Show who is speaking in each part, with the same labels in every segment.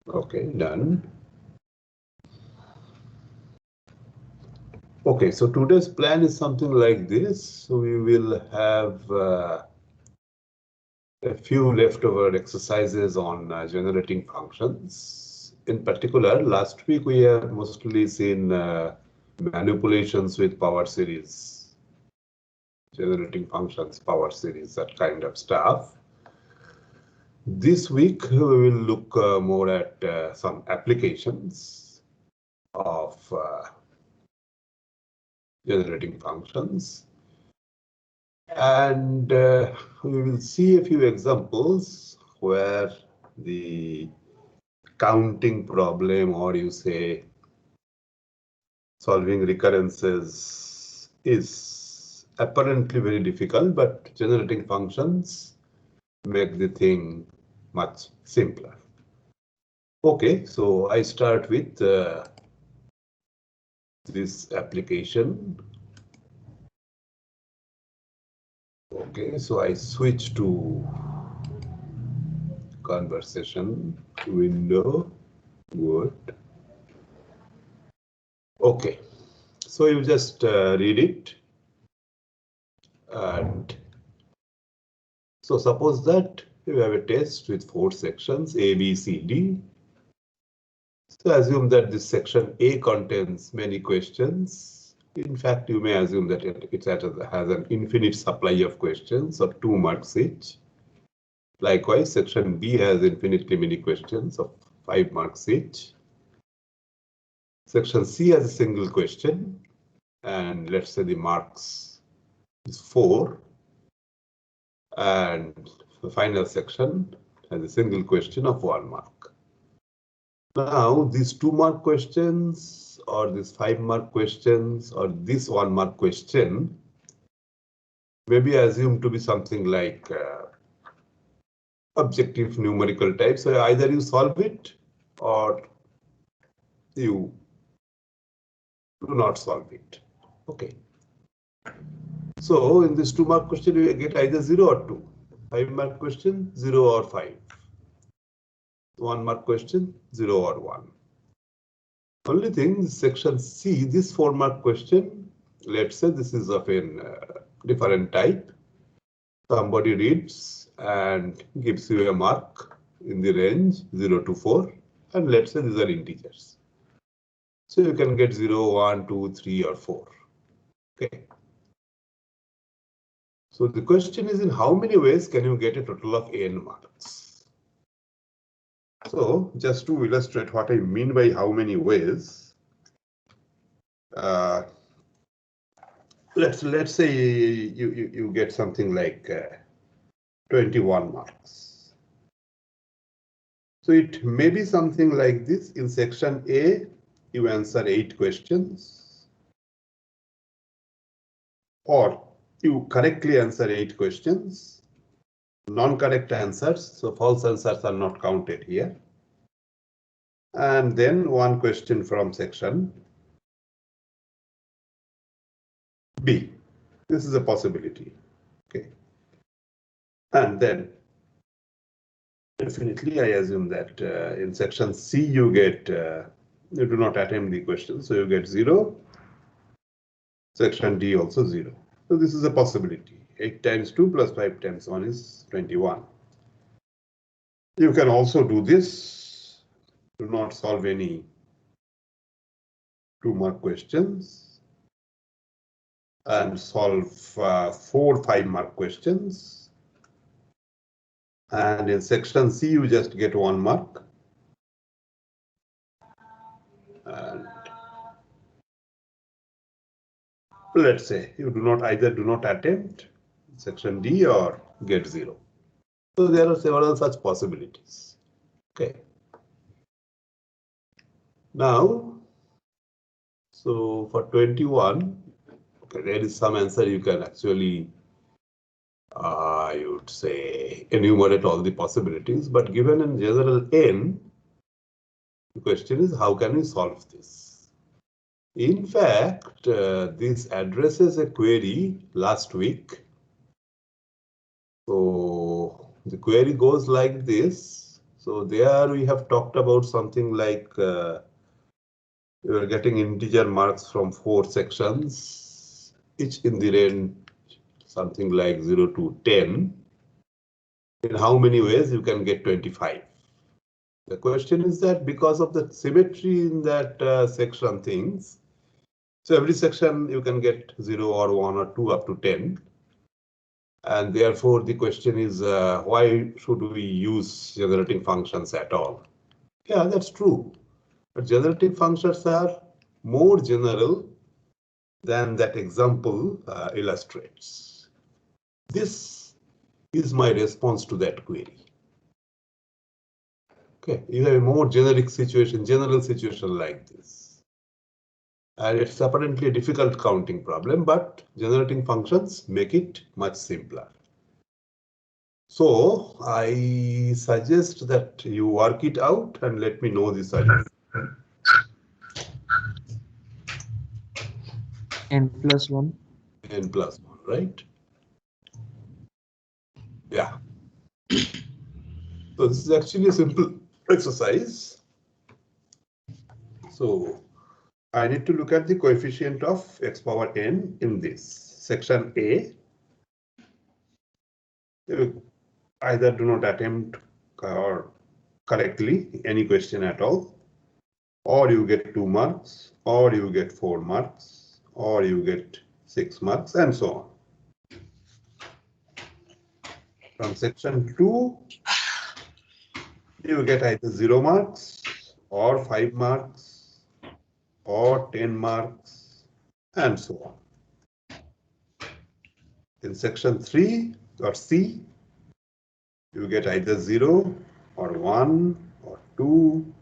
Speaker 1: Okay, done. Okay, so today's plan is something like this. So we will have a few leftover exercises on generating functions. In particular, last week we have mostly seen manipulations with power series, generating functions, power series, that kind of stuff. This week we will look more at some applications of generating functions. And we will see a few examples where the counting problem, or you say solving recurrences, is apparently very difficult, but generating functions make the thing much simpler. Okay, so I start with this application. Okay, so I switch to conversation window. Good. Okay, so you just read it. And so suppose that you have a test with 4 sections, A, B, C, D. So assume that this section A contains many questions. In fact, you may assume that it has an infinite supply of questions of 2 marks each. Likewise, section B has infinitely many questions of 5 marks each. Section C has a single question, and let's say the marks is 4. And the final section has a single question of 1 mark. Now, these 2 mark questions, or these 5 mark questions, or this 1 mark question may be assumed to be something like objective numerical type. So either you solve it or you do not solve it. Okay. So in this 2 mark question, you get either 0 or 2. 5 mark question, 0 or 5. 1 mark question, 0 or 1. Only thing, section C, this 4 mark question, let's say this is of a different type. Somebody reads and gives you a mark in the range 0 to 4, and let's say these are integers. So you can get 0, 1, 2, 3, or 4. Okay. So the question is, in how many ways can you get a total of n marks? So just to illustrate what I mean by how many ways, let's say you get something like 21 marks. So it may be something like this. In section A, you answer 8 questions, or you correctly answer 8 questions. Non-correct answers, so false answers are not counted here. And then 1 question from section B. This is a possibility. Okay. And then definitely I assume that in section C you get you do not attempt the question, so you get 0. Section D also 0. So this is a possibility. 8 times 2 plus 5 times 1 is 21. You can also do this. Do not solve any 2 mark questions and solve 4 5 mark questions. And in section C, you just get 1 mark. And let's say you do not attempt section D or get 0. So there are several such possibilities. Okay. Now, so for 21, okay, there is some answer you can actually, I would say, enumerate all the possibilities, but given in general n, the question is how can we solve this? In fact, this addresses a query last week. So the query goes like this. So there we have talked about something like you are getting integer marks from 4 sections, each in the range something like 0 to 10. In how many ways you can get 25? The question is that because of the symmetry in that section things, so every section you can get 0 or 1 or 2 up to 10. And therefore, the question is, why should we use generating functions at all? Yeah, that's true. But generating functions are more general than that example illustrates. This is my response to that query. Okay, you have a more generic situation, general situation like this. And it's apparently a difficult counting problem, but generating functions make it much simpler. So I suggest that you work it out and let me know the solution.
Speaker 2: n+1.
Speaker 1: N+1, right? Yeah. So this is actually a simple exercise. So I need to look at the coefficient of x power n in this section A. You either do not attempt or correctly any question at all, or you get 2 marks, or you get 4 marks, or you get 6 marks, and so on. From section 2, you get either 0 marks, or 5 marks, or 10 marks, and so on. In section 3 or C, you get either 0 or 1 or 2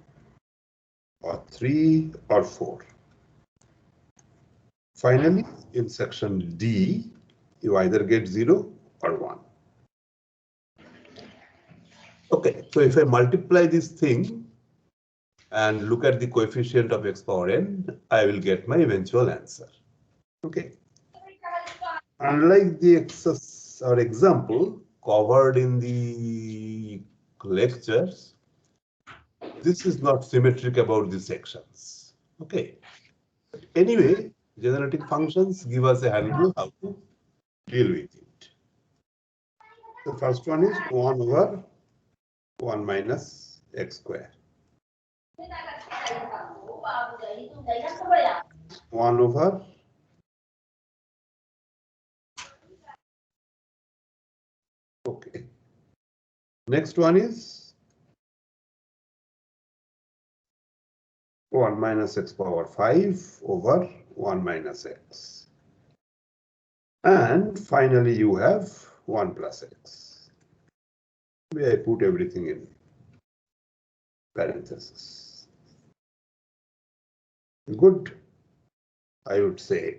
Speaker 1: or 3 or 4. Finally, in section D, you either get 0 or 1. Okay, so if I multiply this thing and look at the coefficient of x power n, I will get my eventual answer. Okay. Unlike the example covered in the lectures, this is not symmetric about the sections. Okay. Anyway, generating functions give us a handle how to deal with it. The first one is 1 over 1 minus x square. 1 over okay. Next one is 1 minus x power 5 over 1 minus x. And finally, you have 1 plus x. Where I put everything in parentheses. Good, I would say.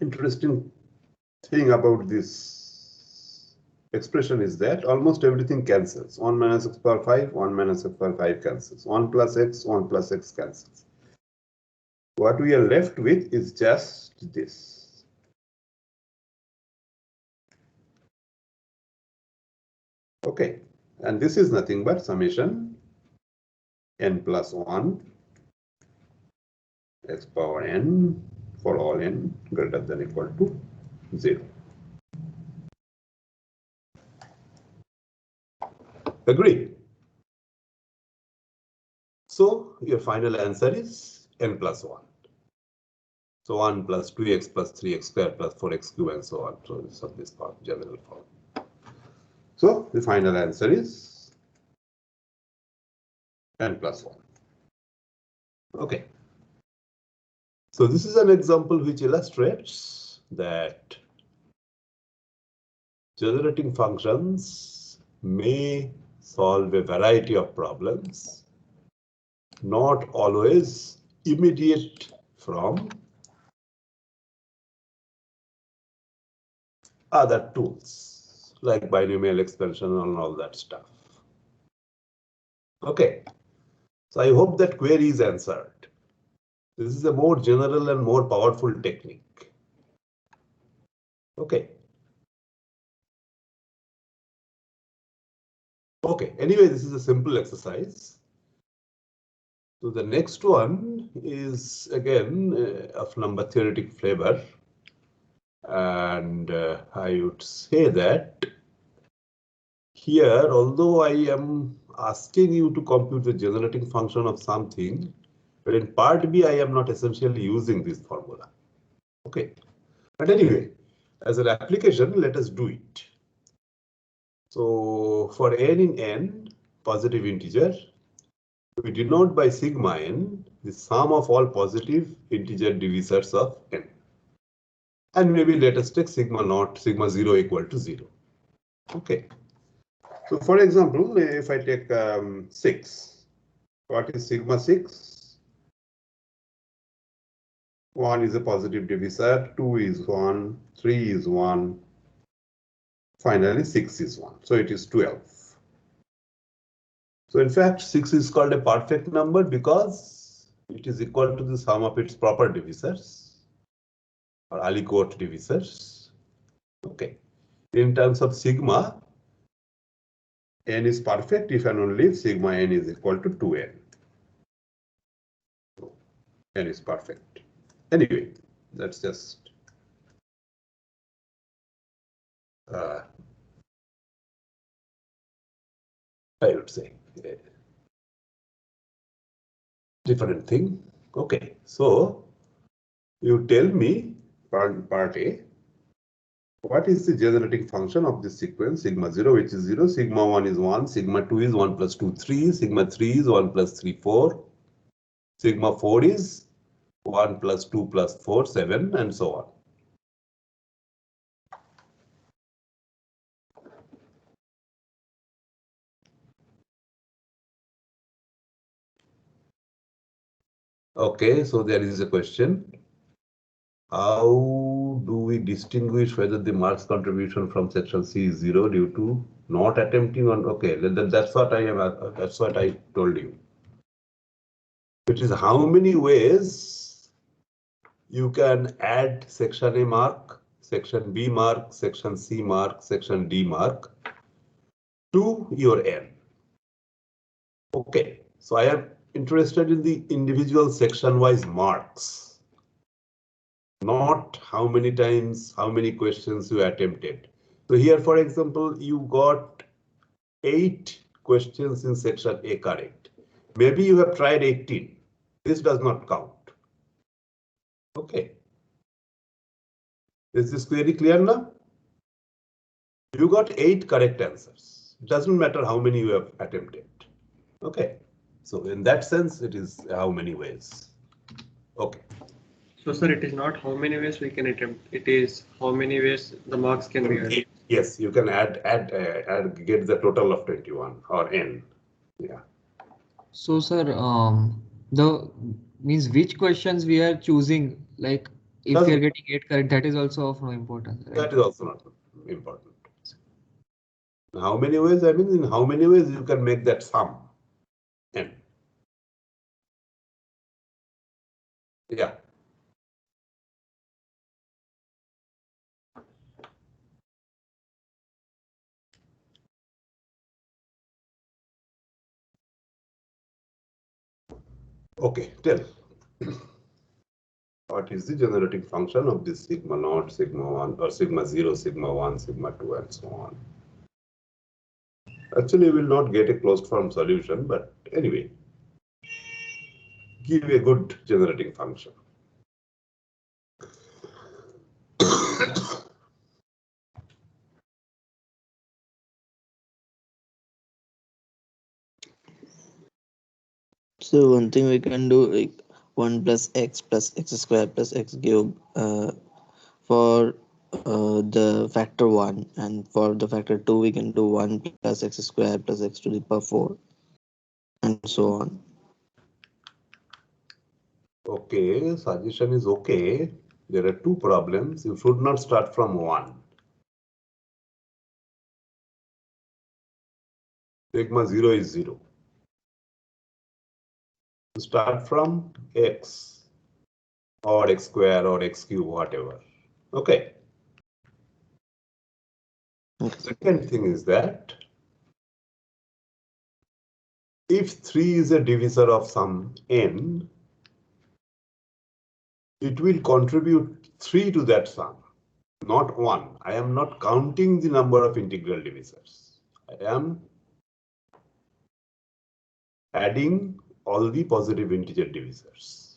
Speaker 1: Interesting thing about this expression is that almost everything cancels. 1 minus x power 5, 1 minus x power 5 cancels. 1 plus x cancels. What we are left with is just this. Okay, and this is nothing but summation n plus 1 x power n for all n greater than or equal to 0. Agree? So your final answer is n plus 1. So 1 plus 2x plus 3x squared plus 4x cubed and so on. So this is this part, general form. So the final answer is n plus 1. Okay. So this is an example which illustrates that generating functions may solve a variety of problems, not always immediate from other tools like binomial expansion and all that stuff. Okay, so I hope that query is answered. This is a more general and more powerful technique. Okay. Okay, anyway, this is a simple exercise. So the next one is again of number theoretic flavor. And I would say that here, although I am asking you to compute the generating function of something, but in part B, I am not essentially using this formula. Okay, but anyway, as an application, let us do it. So for n in n, positive integer, we denote by sigma n the sum of all positive integer divisors of n. And maybe let us take sigma naught, sigma 0 equal to 0. Okay. So for example, if I take 6, what is sigma 6? 1 is a positive divisor, 2 is 1, 3 is 1, finally 6 is 1. So it is 12. So in fact, 6 is called a perfect number because it is equal to the sum of its proper divisors or aliquot divisors. Okay. In terms of sigma, n is perfect if and only if sigma n is equal to 2n. N is perfect. Anyway, that's just I would say a different thing. Okay, so you tell me part A, what is the generating function of this sequence sigma 0, which is 0, sigma 1 is 1, sigma 2 is 1 plus 2, 3, sigma 3 is 1 plus 3, 4, sigma 4 is 1 plus 2 plus 4, 7, and so on. Okay, so there is a question. How do we distinguish whether the marks contribution from section C is 0 due to not attempting on? Okay, that's what I am. That's what I told you. Which is how many ways you can add section A mark, section B mark, section C mark, section D mark to your N. Okay, so I am interested in the individual section-wise marks, not how many times, how many questions you attempted. So here, for example, you got 8 questions in section A correct. Maybe you have tried 18. This does not count. Okay. Is this query clear now? You got 8 correct answers. It doesn't matter how many you have attempted. Okay. So in that sense, it is how many ways. Okay.
Speaker 2: So sir, it is not how many ways we can attempt. It is how many ways the marks can be added.
Speaker 1: Yes, you can add, get the total of 21 or n. Yeah.
Speaker 3: So sir, the means which questions we are choosing, like if we are getting 8 correct, that is also of no importance, right?
Speaker 1: That is also not important. How many ways? I mean, in how many ways you can make that sum? N. Yeah. Okay, tell. What is the generating function of this sigma naught, sigma 1, or sigma 0, sigma 1, sigma 2, and so on? Actually, we will not get a closed form solution, but anyway, give a good generating function.
Speaker 4: So one thing we can do, like 1 plus x square plus x cube for the factor 1, and for the factor 2 we can do 1 plus x square plus x to the power 4, and so on.
Speaker 1: Okay, suggestion is okay. There are 2 problems. You should not start from 1. Sigma 0 is 0. Start from x or x square or x cube, whatever. Okay. Second thing is that if 3 is a divisor of some n, it will contribute 3 to that sum, not 1. I am not counting the number of integral divisors. I am adding all the positive integer divisors.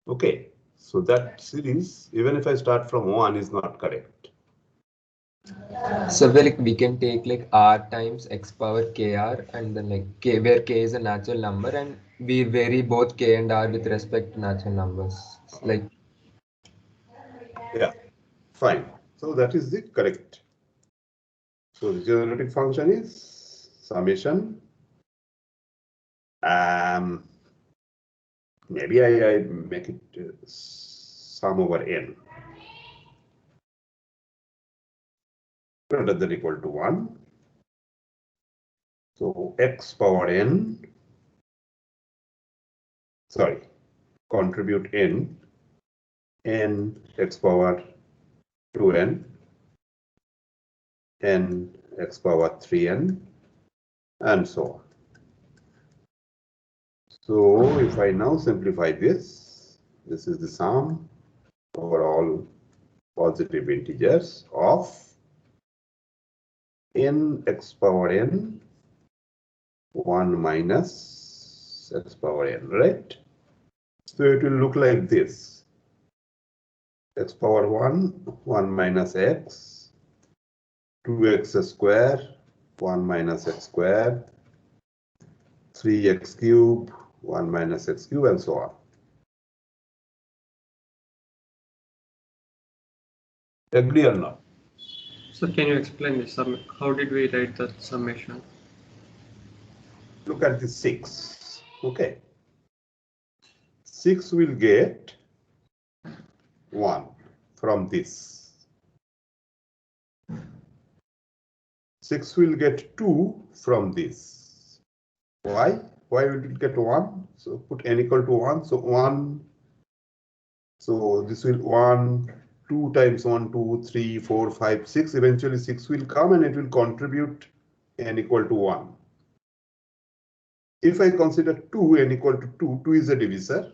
Speaker 1: Okay, so that series, even if I start from 1, is not correct.
Speaker 5: So we can take like r times x power kr, and then like k, where k is a natural number, and we vary both k and r with respect to natural numbers. Like,
Speaker 1: yeah, fine. So that is the correct. So the generating function is summation. Maybe I make it sum over n greater than or equal to 1. So x power n, sorry, contribute n x power 2n, n x power 3n, and so on. So if I now simplify this is the sum over all positive integers of n x power n 1 minus x power n, right? So it will look like this. X power 1 minus x, 2x square, 1 minus x square, 3x cube, 1 minus x cube, and so on. Agree or not?
Speaker 2: So can you explain this? How did we write the summation?
Speaker 1: Look at the 6. Okay. 6 will get 1 from this. 6 will get 2 from this. Why? Why will it get 1? So put n equal to 1. So 1. So this will 1, 2 times 1, 2, 3, 4, 5, 6. Eventually 6 will come and it will contribute n equal to 1. If I consider 2 n equal to 2, 2 is a divisor.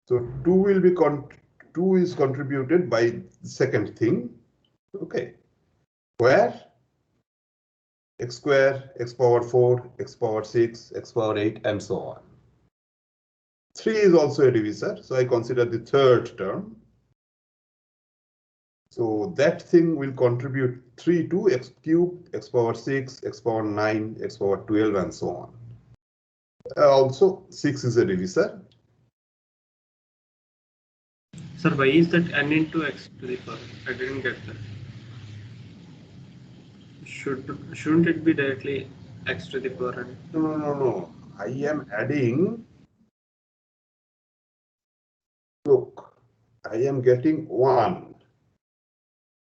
Speaker 1: So 2 will be 2 is contributed by the second thing. Okay. Where x square, x power 4, x power 6, x power 8, and so on. 3 is also a divisor, so I consider the third term. So that thing will contribute 3 to x cube, x power 6, x power 9, x power 12, and so on. Also, 6 is a divisor.
Speaker 2: Sir, why is that n into x to the power? I didn't get that. Shouldn't it be directly x to the power n?
Speaker 1: No. I am adding. Look, I am getting 1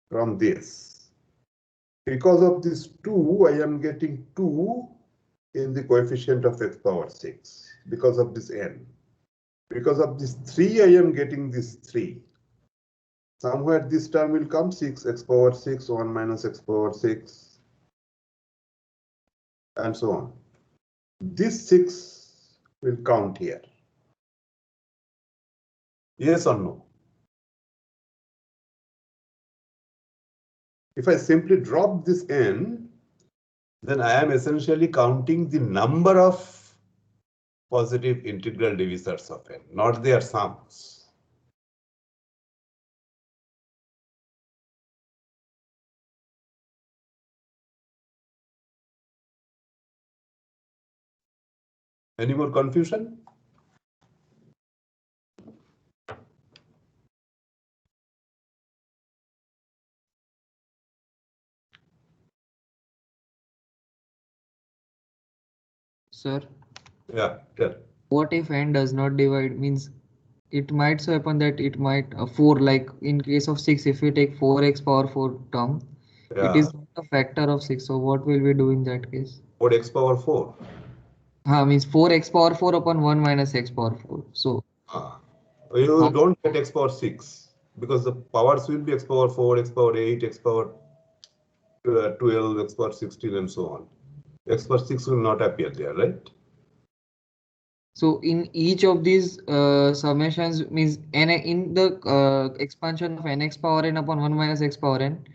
Speaker 1: from this. Because of this 2, I am getting 2 in the coefficient of x power 6 because of this n. Because of this 3, I am getting this 3. Somewhere this term will come 6, x power 6, 1 minus x power 6, and so on. This 6 will count here. Yes or no? If I simply drop this n, then I am essentially counting the number of positive integral divisors of n, not their sums. Any more confusion?
Speaker 3: Sir,
Speaker 1: Yeah, tell.
Speaker 3: what if n does not divide? Means it might so happen that it might 4, like in case of 6, if we take 4x power 4 term, it is not a factor of 6. So what will we do in that case?
Speaker 1: What x power 4?
Speaker 3: Means 4x power 4 upon 1 minus x power 4. So
Speaker 1: You don't get x power 6 because the powers will be x power 4, x power 8, x power 12, x power 16, and so on. X power 6 will not appear there, right?
Speaker 3: So in each of these summations means n in the expansion of nx power n upon 1 minus x power n,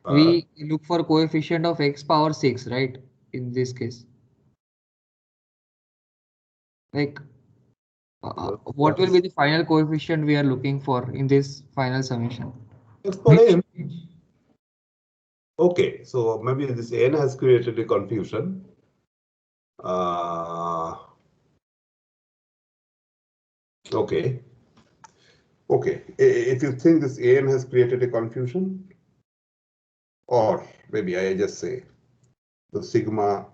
Speaker 3: we look for coefficient of x power 6, right? In this case, like what will be the final coefficient we are looking for in this final summation?
Speaker 1: X power n. Okay, so maybe this n has created a confusion. Okay. Okay, if you think this n has created a confusion, or maybe I just say the sigma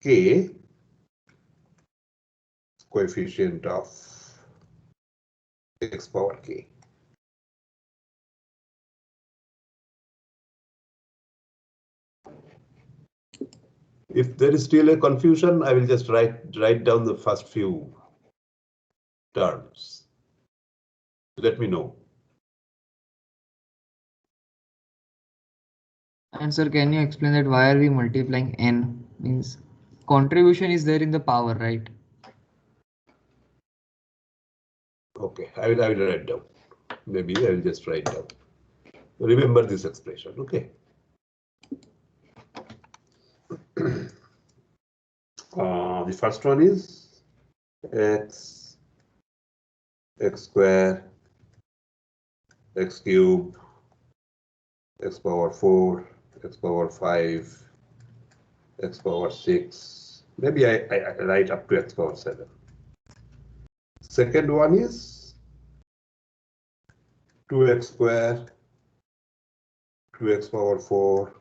Speaker 1: k coefficient of x power k. If there is still a confusion, I will just write down the first few terms. Let me know.
Speaker 3: And sir, can you explain that why are we multiplying n? Means contribution is there in the power, right?
Speaker 1: Okay, I will write down. Maybe I will just write down. Remember this expression, okay? The first one is x square, x cube, x power 4, x power 5, x power 6. Maybe I write up to x power 7. Second one is 2x square, 2x power 4,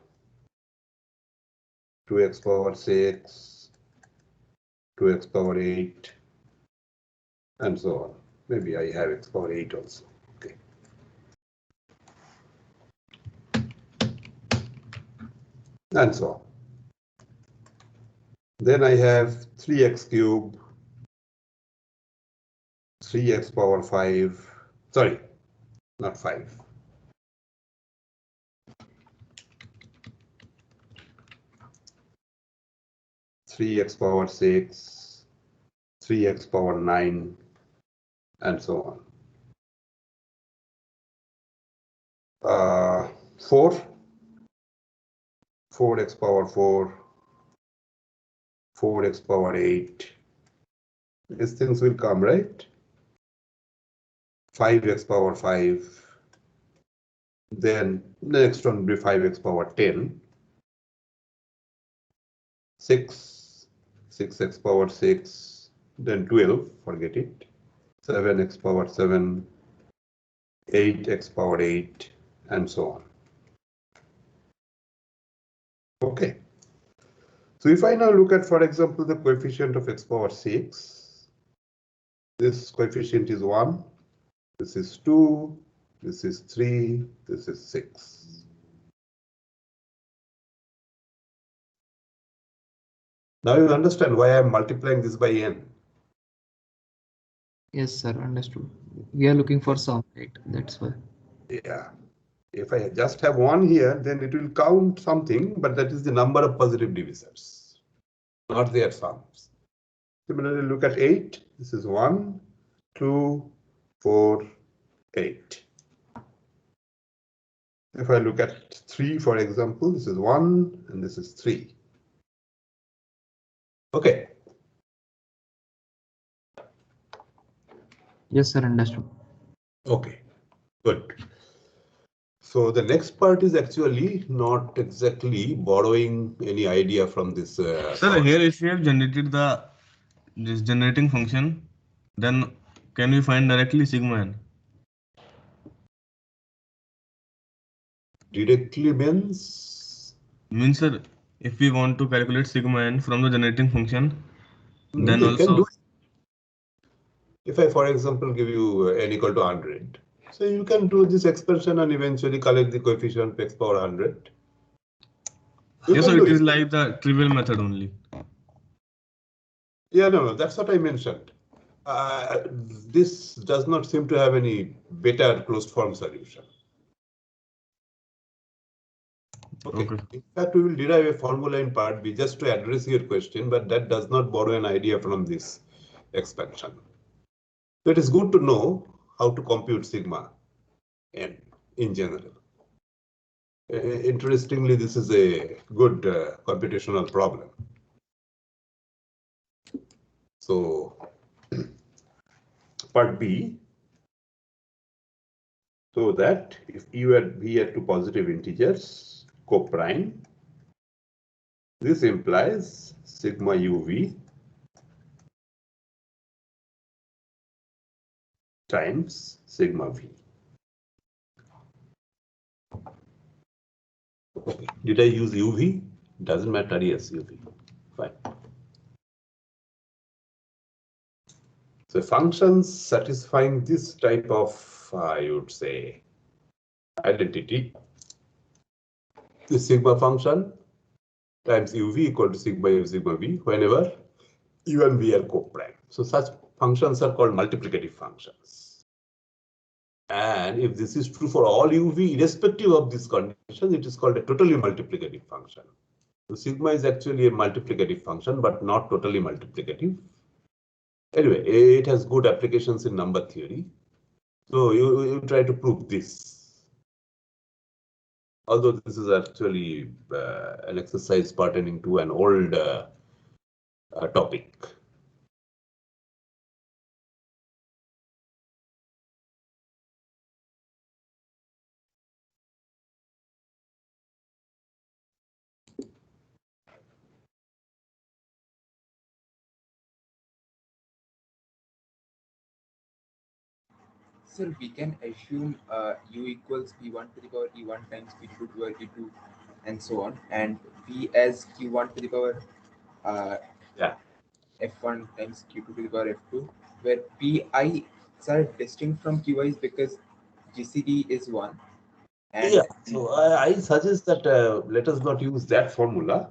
Speaker 1: 2x power 6, 2x power 8, and so on. Maybe I have x power 8 also. Okay. And so on. Then I have 3x cube, 3x power 5, sorry, not 5. 3x power 6, 3x power 9, and so on. 4x power 4, 4x power 8. These things will come, right? 5x power 5. Then the next one will be 5x power 10. 6x power 6. Then 12, forget it. 7x power 7. 8x power 8, and so on. Okay. So if I now look at, for example, the coefficient of x power 6, this coefficient is 1, this is 2, this is 3, this is 6. Now you understand why I am multiplying this by n.
Speaker 3: Yes, sir, understood. We are looking for sum, right? That's why.
Speaker 1: Yeah. If I just have 1 here, then it will count something, but that is the number of positive divisors, not their sums. Similarly, look at 8. This is 1, 2, 4, 8. If I look at 3, for example, this is 1 and this is 3. Okay.
Speaker 3: Yes, sir, understood.
Speaker 1: Okay, good. So the next part is actually not exactly borrowing any idea from this.
Speaker 6: Sir, here if we have generated this generating function, then can we find directly sigma n?
Speaker 1: Directly means?
Speaker 6: Means, sir, if we want to calculate sigma n from the generating function, then
Speaker 1: You
Speaker 6: also.
Speaker 1: can do it. If I, for example, give you n equal to 100, so you can do this expression and eventually collect the coefficient of x power 100.
Speaker 6: Yes, so it is like the trivial method only.
Speaker 1: Yeah, no, that's what I mentioned. This does not seem to have any better closed form solution.
Speaker 6: Okay.
Speaker 1: In fact, we will derive a formula in part B just to address your question, but that does not borrow an idea from this expansion. So it is good to know how to compute sigma n in general. Interestingly, this is a good computational problem. So part B, so that if U and V are two positive integers, coprime, this implies sigma UV times sigma V. Okay. Did I use UV? Doesn't matter, yes, UV. Fine. So functions satisfying this type of, I would say, identity, the sigma function times UV equal to sigma U sigma V whenever U and V are coprime. So such functions are called multiplicative functions. And if this is true for all UV, irrespective of this condition, it is called a totally multiplicative function. So sigma is actually a multiplicative function, but not totally multiplicative. Anyway, it has good applications in number theory. So you try to prove this. Although this is actually an exercise pertaining to an old topic.
Speaker 7: Sir, we can assume u equals p1 to the power e1 times p2 to the power e2 and so on, and v as q1 to the power f1 times q2 to the power f2, where pi are distinct from qi's because GCD is 1. And
Speaker 1: yeah, so I suggest that let us not use that formula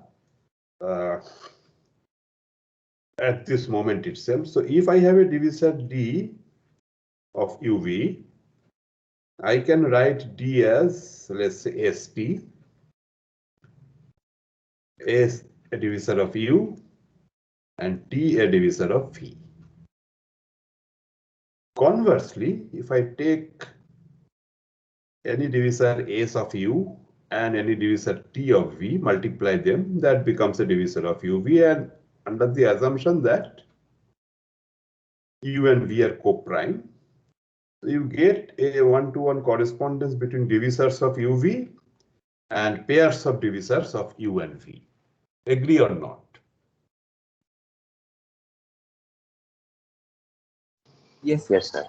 Speaker 1: at this moment itself. So if I have a divisor D of UV, I can write D as, let's say, ST, S a divisor of U, and T a divisor of V. Conversely, if I take any divisor S of U and any divisor T of V, multiply them, that becomes a divisor of UV, and under the assumption that U and V are coprime, you get a one-to-one correspondence between divisors of UV and pairs of divisors of U and V. Agree or not?
Speaker 7: yes,
Speaker 8: Yes, sir.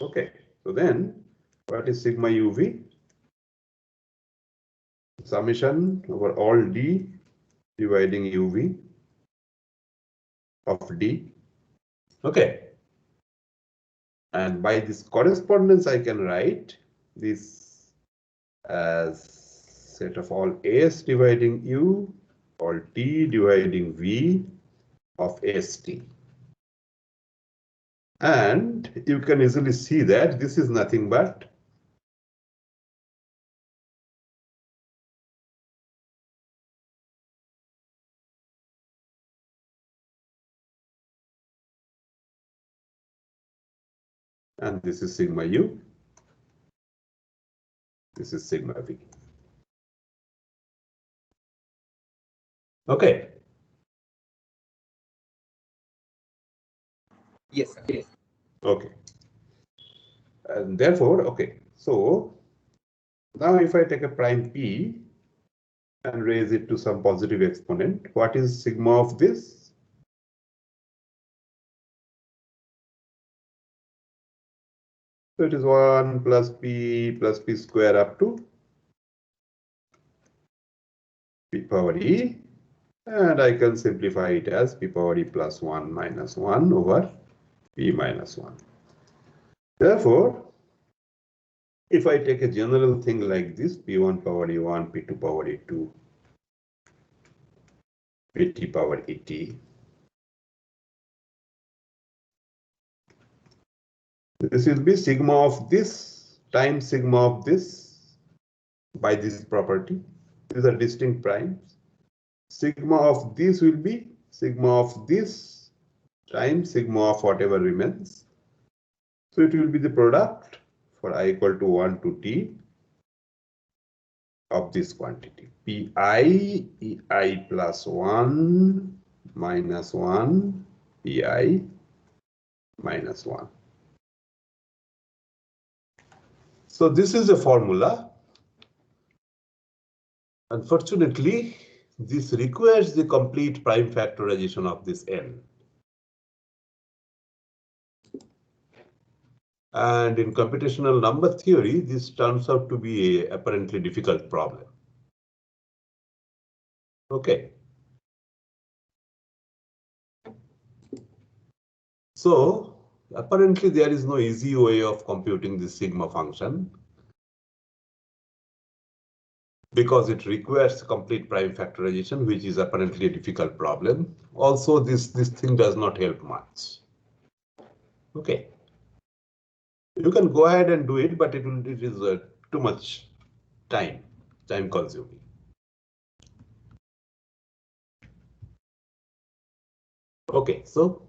Speaker 1: Okay, so then what is sigma UV? Summation over all D dividing UV of D. Okay. And by this correspondence, I can write this as set of all S dividing U, all T dividing V of ST. And you can easily see that this is nothing but and this is sigma U, this is sigma V. Okay.
Speaker 7: yes, sir. Yes.
Speaker 1: Okay. And therefore, okay, so now if I take a prime P and raise it to some positive exponent, what is sigma of this? So it is 1 plus P square up to P power E, and I can simplify it as P power E plus 1 minus 1 over P minus 1. Therefore, if I take a general thing like this, P1 power E1, P2 power E2, Pt power Et, this will be sigma of this times sigma of this by this property. These are distinct primes. Sigma of this will be sigma of this times sigma of whatever remains. So it will be the product for I equal to 1 to t of this quantity. Pi ei plus 1 minus 1 pi minus 1. So this is a formula. Unfortunately, this requires the complete prime factorization of this n. And in computational number theory, this turns out to be an apparently difficult problem. Okay. So apparently there is no easy way of computing this sigma function because it requires complete prime factorization, which is apparently a difficult problem. Also, this thing does not help much. Okay. You can go ahead and do it, but it is too much time consuming. Okay, so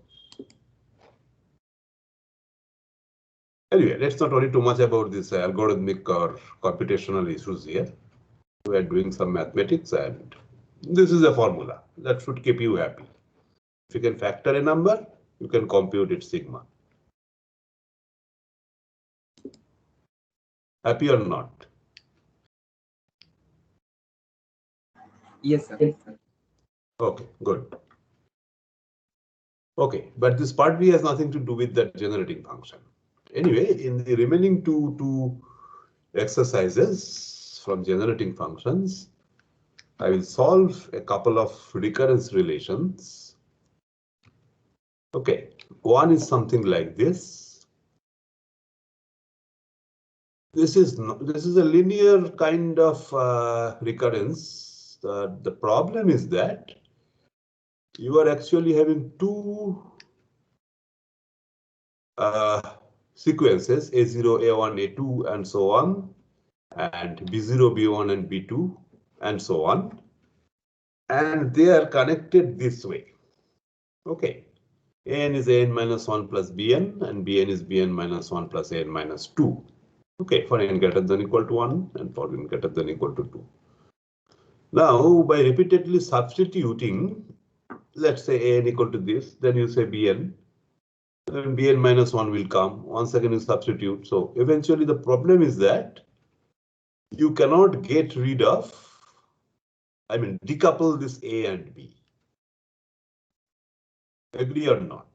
Speaker 1: anyway, let's not worry too much about this algorithmic or computational issues here. We are doing some mathematics and this is a formula that should keep you happy. If you can factor a number, you can compute its sigma. Happy or not?
Speaker 7: Yes, sir.
Speaker 1: Okay, good. Okay, but this part B has nothing to do with that generating function. Anyway, in the remaining two exercises from generating functions, I will solve a couple of recurrence relations. Okay, one is something like this. This is a linear kind of recurrence. The problem is that you are actually having two sequences A0, A1, A2, and so on, and B0, B1, and B2, and so on, and they are connected this way. Okay, An is An minus 1 plus Bn, and Bn is Bn minus 1 plus An minus 2. Okay, for n greater than equal to 1 and for n greater than equal to 2. Now, by repeatedly substituting, let's say An equal to this, then you say Bn, then Bn minus 1 will come. Once again, you substitute. So eventually, the problem is that you cannot get rid of, decouple this A and B. Agree or not?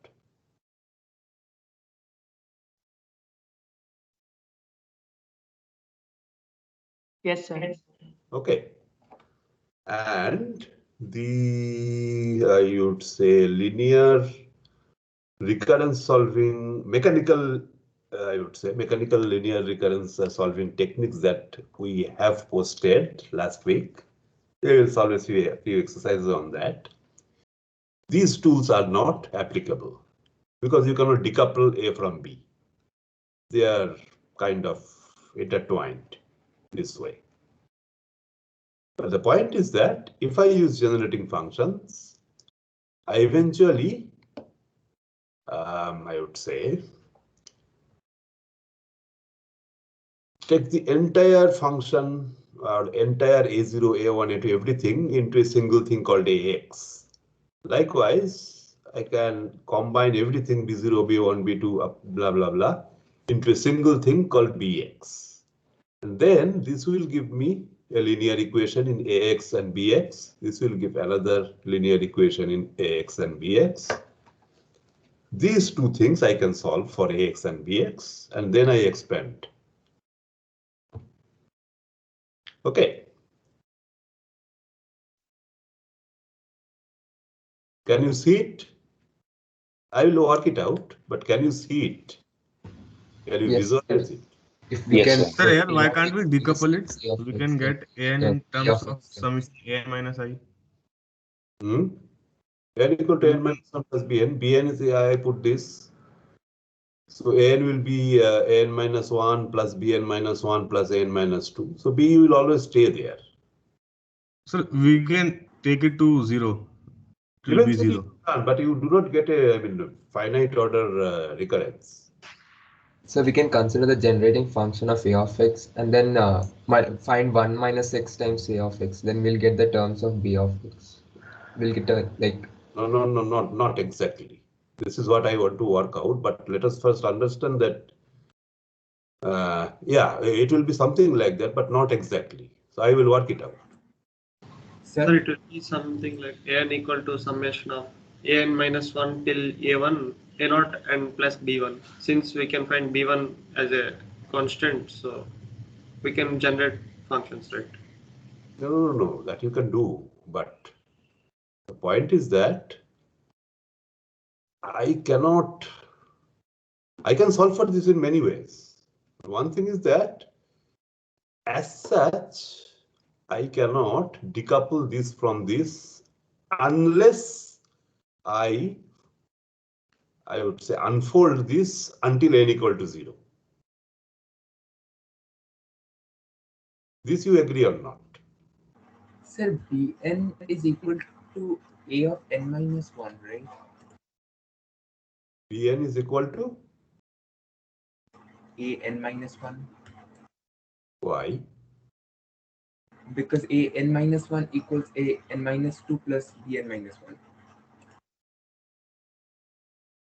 Speaker 8: Yes, sir.
Speaker 1: Okay. And I would say linear recurrence solving, mechanical linear recurrence solving techniques that we have posted last week. We will solve a few exercises on that. These tools are not applicable because you cannot decouple A from B. They are kind of intertwined this way. But the point is that if I use generating functions, I eventually, I would say, take the entire function or entire A0, A1, A2, everything into a single thing called AX. Likewise, I can combine everything B0, B1, B2, blah, blah, blah, into a single thing called BX. And then this will give me a linear equation in AX and BX. This will give another linear equation in AX and BX. These two things I can solve for AX and BX, and then I expand. Okay. Can you see it? I will work it out, but can you see it? Can you
Speaker 5: Yes.
Speaker 1: visualize it?
Speaker 5: If we
Speaker 9: Yes,
Speaker 5: can.
Speaker 9: sir.
Speaker 6: Sir, here, why can't we decouple it? We can get An in terms of summation An minus I.
Speaker 1: N equal to N minus 1 plus Bn. Bn is, I put this. So N will be N minus 1 plus Bn minus 1 plus N minus 2. So B will always stay there.
Speaker 6: So we can take it to 0. It will be
Speaker 1: Eventually
Speaker 6: 0.
Speaker 1: you can, but you do not get a, finite order recurrence.
Speaker 5: So we can consider the generating function of a of x and then find 1 minus x times a of x. Then we'll get the terms of b of x. We'll get a like.
Speaker 1: No, not exactly. This is what I want to work out, but let us first understand that, yeah, it will be something like that, but not exactly. So I will work it out.
Speaker 2: So
Speaker 7: Sir,
Speaker 2: it will be something like an equal to summation of an minus 1 till a1, a0 and plus b1. Since we can find b1 as a constant, so we can generate functions, right?
Speaker 1: No, that you can do, but the point is that I can solve for this in many ways. One thing is that as such, I cannot decouple this from this unless I would say unfold this until n equal to 0. This you agree or not?
Speaker 7: sir, Bn is equal to a of n minus 1, right?
Speaker 1: Bn is equal to
Speaker 7: A n minus 1.
Speaker 1: y.
Speaker 7: Because a n minus 1 equals a n minus 2 plus bn minus 1.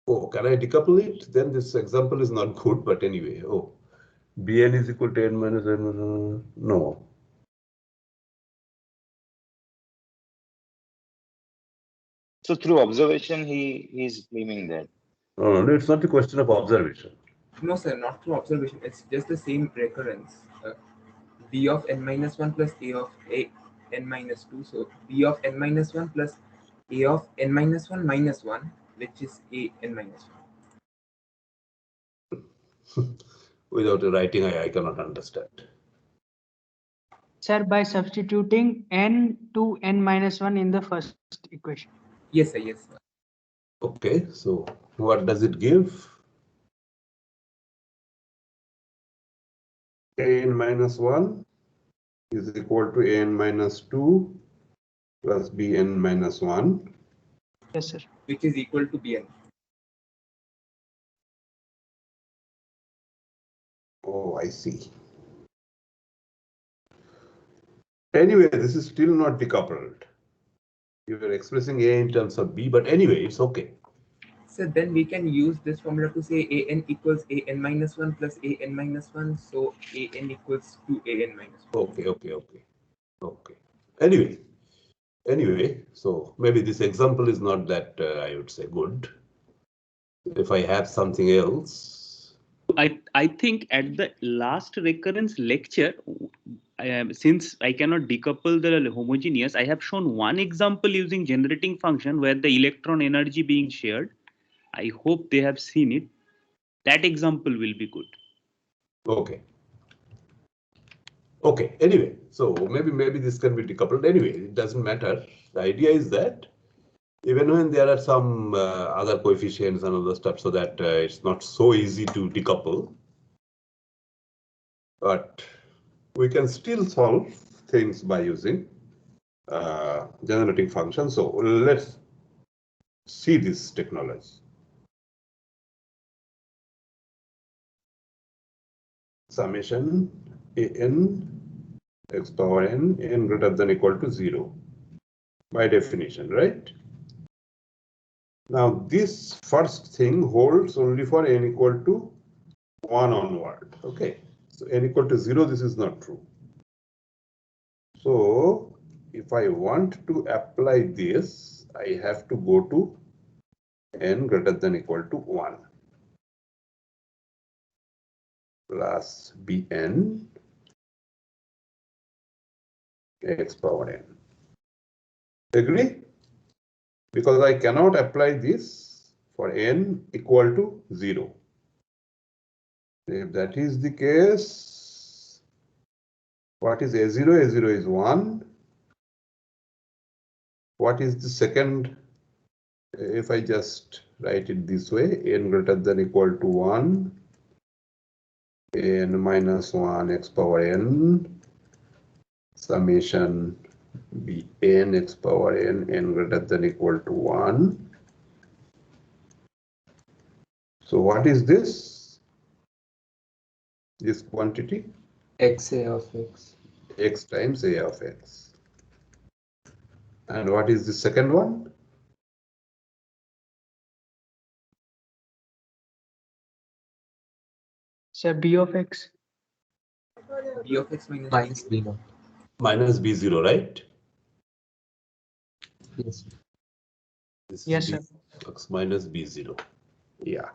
Speaker 1: Oh, can I decouple it? Then this example is not good, but anyway. Oh, Bn is equal to n minus n. No.
Speaker 9: So through observation, he's claiming that.
Speaker 1: No, it's not a question of observation.
Speaker 7: No, sir, not through observation. It's just the same recurrence. B of n minus 1 plus a of n minus 2. So B of n minus 1 plus a of n minus 1 minus 1, which is a n minus 1.
Speaker 1: Without a writing, I cannot understand.
Speaker 8: Sir, by substituting n to n minus 1 in the first equation.
Speaker 7: Yes, sir, yes, sir.
Speaker 1: Okay, so what does it give? An minus 1 is equal to an minus 2 plus bn minus 1.
Speaker 8: Yes, sir.
Speaker 7: Which is equal to bn.
Speaker 1: Oh, I see. Anyway, this is still not decoupled. You were expressing A in terms of B, but anyway, it's okay.
Speaker 7: So then we can use this formula to say an equals an minus 1 plus an minus 1. So an equals to an minus 1.
Speaker 1: Okay. Anyway, so maybe this example is not that, I would say, good. If I have something else.
Speaker 10: I think at the last recurrence lecture, since I cannot decouple the homogeneous, I have shown one example using generating function where the electron energy being shared. I hope they have seen it. That example will be good.
Speaker 1: Okay, anyway, so maybe this can be decoupled. Anyway, it doesn't matter. The idea is that even when there are some other coefficients and other stuff, so that it's not so easy to decouple, but we can still solve things by using generating functions. So let's see this technology. Summation an x power n greater than equal to 0 by definition, right? Now this first thing holds only for n equal to 1 onward. Okay, so n equal to 0, this is not true. So if I want to apply this, I have to go to n greater than equal to 1 plus bn x power n. Agree? Because I cannot apply this for n equal to 0. If that is the case, what is A0? A0 is 1. What is the second? If I just write it this way, n greater than equal to 1, n minus 1 x power n, summation Bn x power n greater than equal to 1. So what is this? This quantity?
Speaker 5: xa of x.
Speaker 1: X times a of x. And what is the second one?
Speaker 8: Sir, b of x.
Speaker 7: B of x
Speaker 5: Minus b naught.
Speaker 1: Minus b0, right?
Speaker 5: Yes.
Speaker 1: This
Speaker 8: Yes,
Speaker 1: is
Speaker 8: sir.
Speaker 1: x minus b0. Yeah.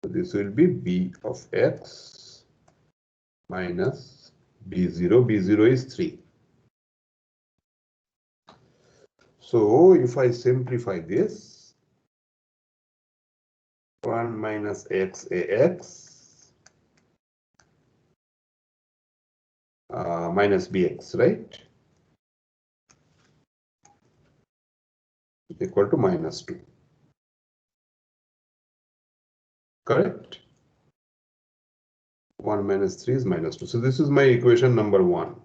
Speaker 1: So this will be b of x minus b0. b0 is 3. So if I simplify this, 1 minus x ax minus bx, right? Equal to minus 2. Correct? 1 minus 3 is minus 2. So this is my equation number 1.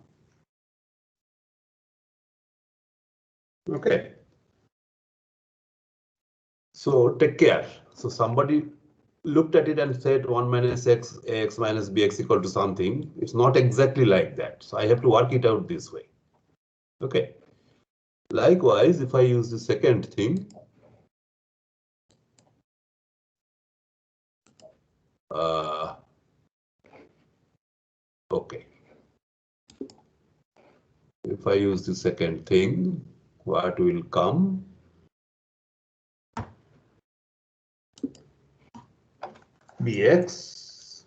Speaker 1: Okay. So take care. So somebody looked at it and said 1 minus x ax minus bx equal to something. It's not exactly like that. So I have to work it out this way. Okay. Likewise, if I use the second thing, okay. If I use the second thing, what will come? Bx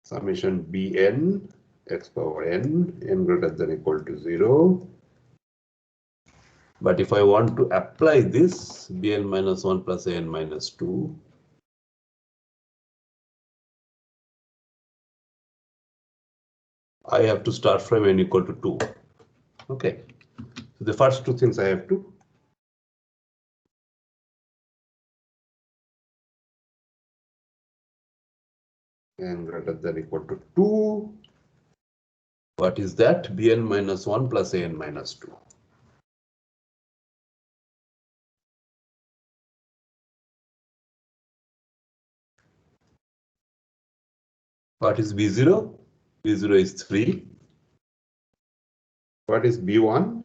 Speaker 1: summation bn x power n greater than equal to 0. But if I want to apply this bn minus 1 plus an minus 2, I have to start from n equal to 2. Okay. So the first two things I have to n greater than equal to 2. What is that? Bn minus 1 plus an minus 2. What is B0? B0 is 3. What is B1?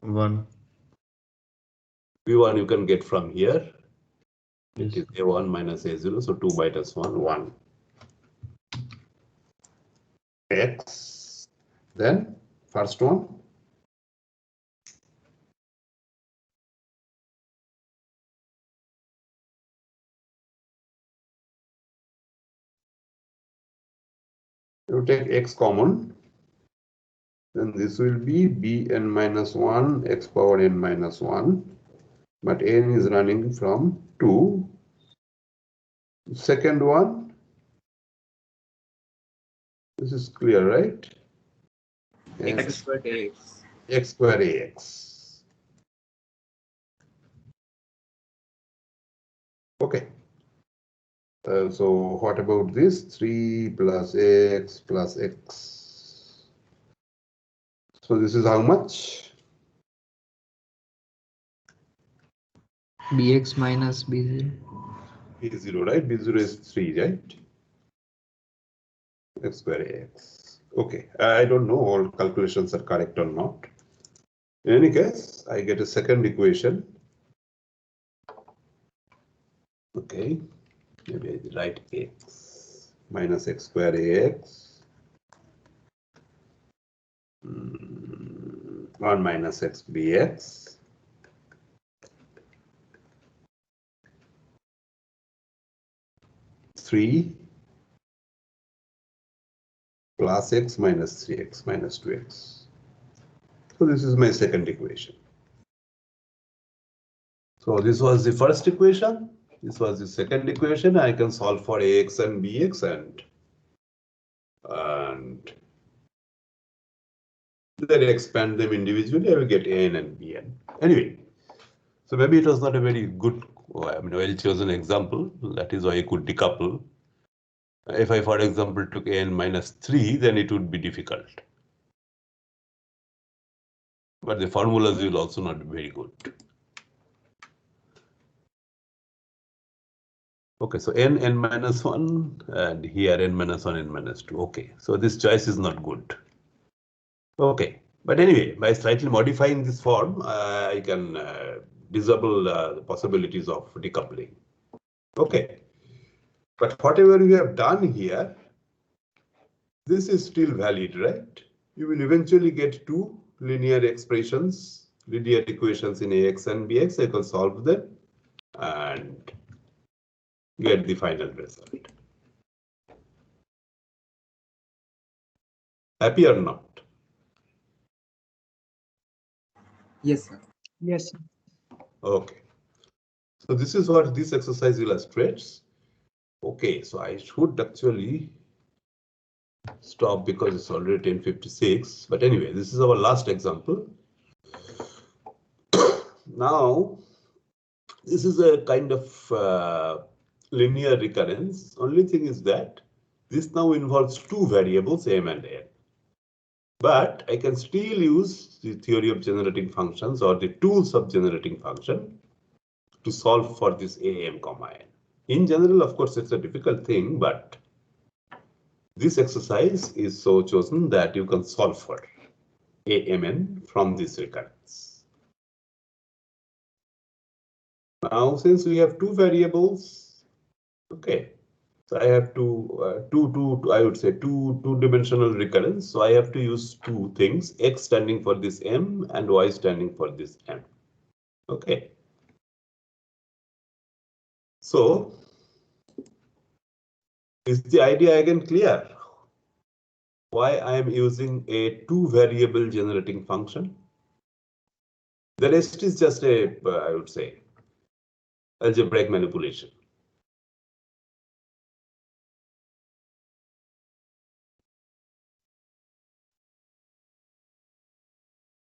Speaker 6: 1.
Speaker 1: B1 you can get from here.
Speaker 6: Yes.
Speaker 1: It is A1 minus A0, so 2 minus 1, 1. X, then first one. You take x common, then this will be bn minus 1 x power n minus 1, but n is running from 2. Second one, this is clear, right?
Speaker 7: x squared ax.
Speaker 1: X square ax. Okay. So what about this? 3 plus x plus x. So this is how much?
Speaker 3: bx minus b0.
Speaker 1: B0, right? B0 is 3, right? X square ax. Okay, I don't know all calculations are correct or not. In any case, I get a second equation. Okay, maybe I write x minus x square ax 1 minus x bx 3 plus x minus 3x minus 2x. So this is my second equation. So this was the first equation. This was the second equation. I can solve for ax and bx and then expand them individually. I will get an and bn. Anyway, so maybe it was not a very good, well chosen example. That is why I could decouple. If I, for example, took n minus 3, then it would be difficult. But the formulas will also not be very good. Okay, so n minus 1, and here n minus 1, n minus 2. Okay, so this choice is not good. Okay, but anyway, by slightly modifying this form, I can disable the possibilities of decoupling. Okay, but whatever we have done here, this is still valid, right? You will eventually get two linear expressions, linear equations in Ax and Bx. I can solve them and get the final result. Happy or not?
Speaker 7: Yes, sir.
Speaker 8: Yes, sir.
Speaker 1: Okay. So this is what this exercise illustrates. Okay, so I should actually stop because it's already 10:56. But anyway, this is our last example. Now, this is a kind of linear recurrence. Only thing is that this now involves two variables, m and n. But I can still use the theory of generating functions or the tools of generating function to solve for this am, n. In general, of course, it's a difficult thing, but this exercise is so chosen that you can solve for amn from this recurrence. Now, since we have two variables, okay, so I have I would say two-dimensional recurrence. So I have to use two things, x standing for this m and y standing for this m. Okay. So is the idea again clear? Why I am using a two-variable generating function? The rest is just a, I would say, algebraic manipulation.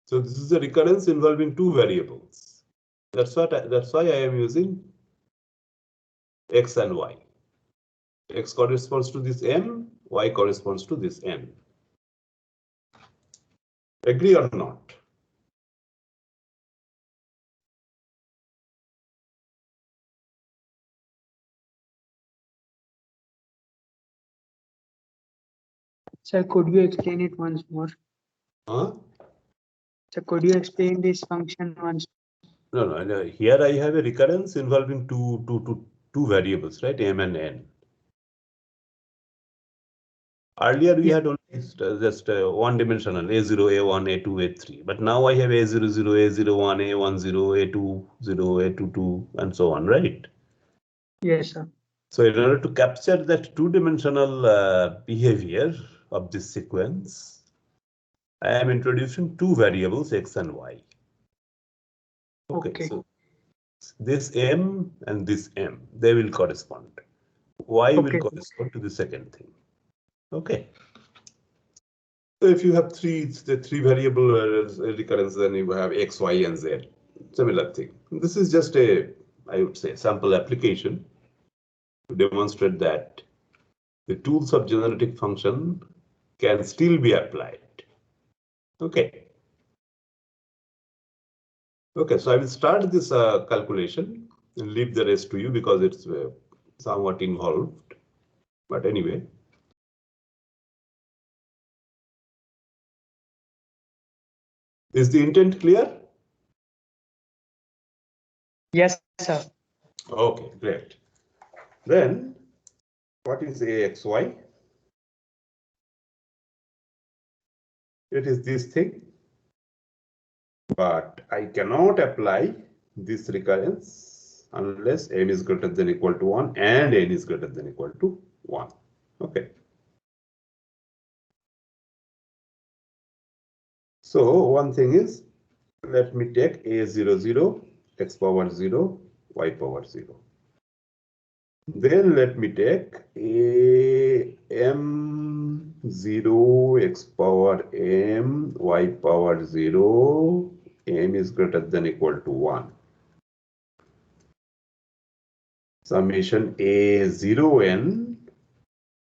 Speaker 1: So this is a recurrence involving two variables. That's why I am using x and y. X corresponds to this m, y corresponds to this n. Agree or not?
Speaker 8: Sir, could you explain it once more?
Speaker 1: Huh?
Speaker 8: Sir, could you explain this function once?
Speaker 1: No. Here I have a recurrence involving two variables, right? M and n. Earlier we had only just one-dimensional A0, A1, A2, A3, but now I have A00, A01, A10, A20, A22, and so on, right?
Speaker 8: Yes, sir.
Speaker 1: So in order to capture that two-dimensional behavior of this sequence, I am introducing two variables, x and y. Okay. So this m and this m, they will correspond. Y will correspond to the second thing. Okay. So if you have the three variable recurrence, then you have x, y, and z. Similar thing. This is just a, I would say, sample application to demonstrate that the tools of generating function can still be applied. Okay. Okay, so I will start this calculation and leave the rest to you because it's somewhat involved. But anyway. Is the intent clear?
Speaker 8: Yes, sir.
Speaker 1: Okay, great. Then what is AXY? It is this thing, but I cannot apply this recurrence unless n is greater than equal to 1 and n is greater than equal to 1. Okay. So one thing is, let me take A00, x power 0, y power 0. Then let me take m0, x power m, y power 0, m is greater than equal to 1. Summation A0n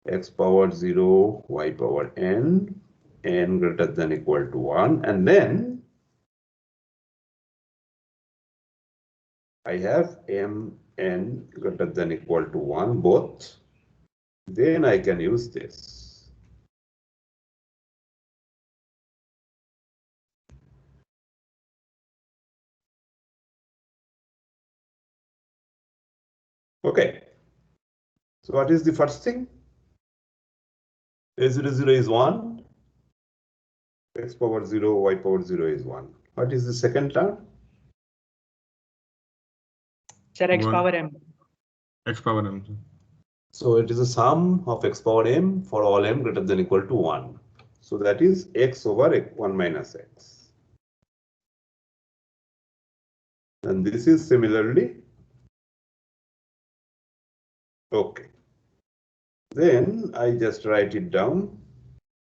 Speaker 1: x power 0, y power n, n greater than equal to 1, and then I have m n greater than equal to 1 both. Then I can use this. Okay. So what is the first thing? A00 is 1. X power 0, y power 0 is 1. What is the second term?
Speaker 8: Sir, x
Speaker 6: One.
Speaker 8: power m.
Speaker 6: X power m.
Speaker 1: So it is a sum of x power m for all m greater than equal to 1. So that is x over 1 minus x. And this is similarly okay. Then I just write it down,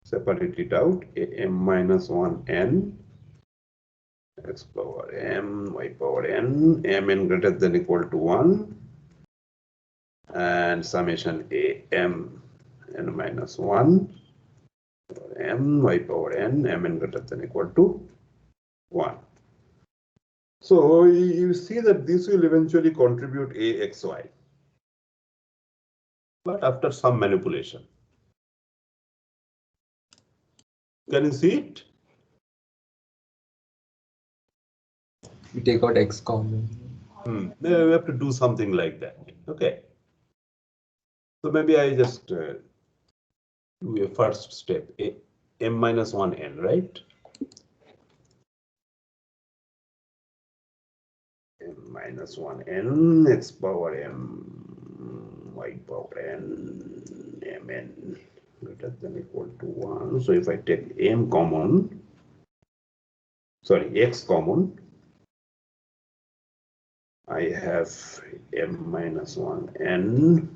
Speaker 1: separate it out, m minus 1 n, x power m, y power n, mn greater than equal to 1, and summation a m n minus 1, m, y power n, mn greater than equal to 1. So you see that this will eventually contribute AXY, but after some manipulation. Can you see it?
Speaker 5: We take out x common.
Speaker 1: We have to do something like that. Okay. So maybe I just do a first step, m minus 1 n, right? M minus 1 n, x power m, y power n, mn greater than equal to 1. So if I take m common, sorry, x common, I have m minus 1 n,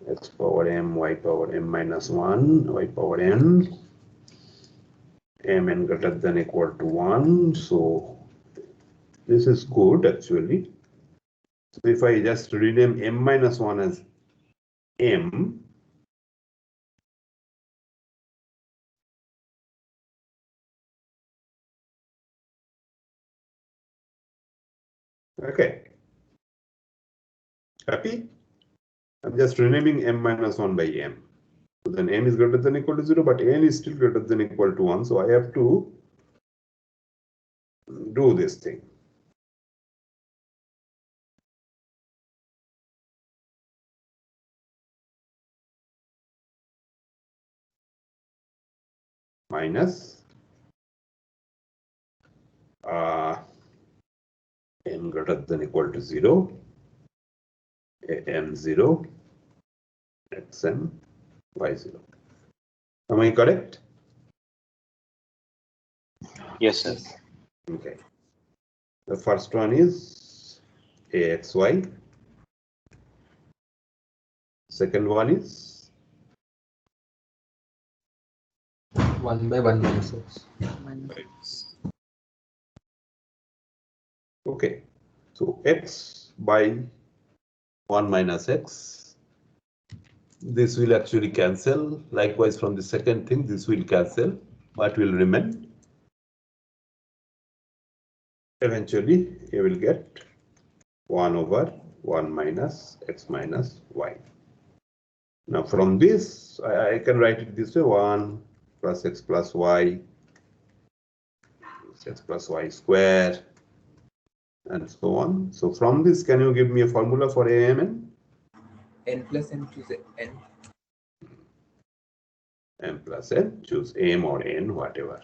Speaker 1: x power m, y power m minus 1, y power n, mn greater than equal to 1. So this is good actually. So if I just rename m minus 1 as m, okay, happy? I'm just renaming m minus 1 by m. So then m is greater than equal to 0, but n is still greater than equal to 1. So I have to do this thing. Minus m greater than equal to 0, m0, xm, y0. Am I correct?
Speaker 9: Yes, sir.
Speaker 1: Okay. The first one is AXY. Second one is
Speaker 5: 1 by 1 minus x.
Speaker 1: okay. So x by 1 minus x. This will actually cancel. Likewise, from the second thing, this will cancel. What will remain? Eventually, you will get 1 over 1 minus x minus y. Now, from this, I can write it this way: 1 plus x plus y, x plus y square, and so on. So from this, can you give me a formula for AMN?
Speaker 7: n plus n, choose n.
Speaker 1: M plus n, choose m or n, whatever.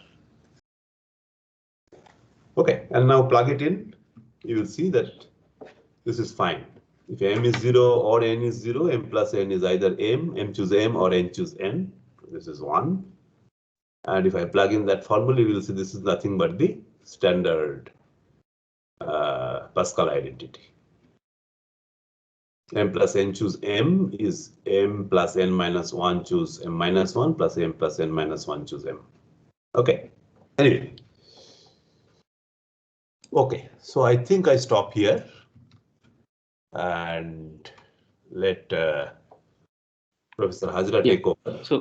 Speaker 1: Okay, and now plug it in. You will see that this is fine. If m is 0 or n is 0, m plus n is either m choose m, or n choose n. This is 1. And if I plug in that formula, you will see this is nothing but the standard Pascal identity. M plus n choose m is m plus n minus 1 choose m minus 1 plus m plus n minus 1 choose m. Okay, anyway. Okay, so I think I stop here and let Professor Hajra,
Speaker 10: Yeah.
Speaker 1: take over.
Speaker 10: So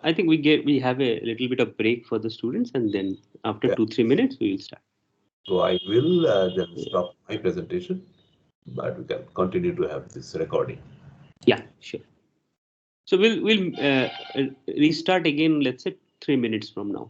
Speaker 10: I think we have a little bit of break for the students, and then after
Speaker 1: Yeah.
Speaker 10: 2-3 minutes we will start.
Speaker 1: So I will then stop my presentation, but we can continue to have this recording.
Speaker 10: Yeah, sure. So we'll restart again. Let's say 3 minutes from now.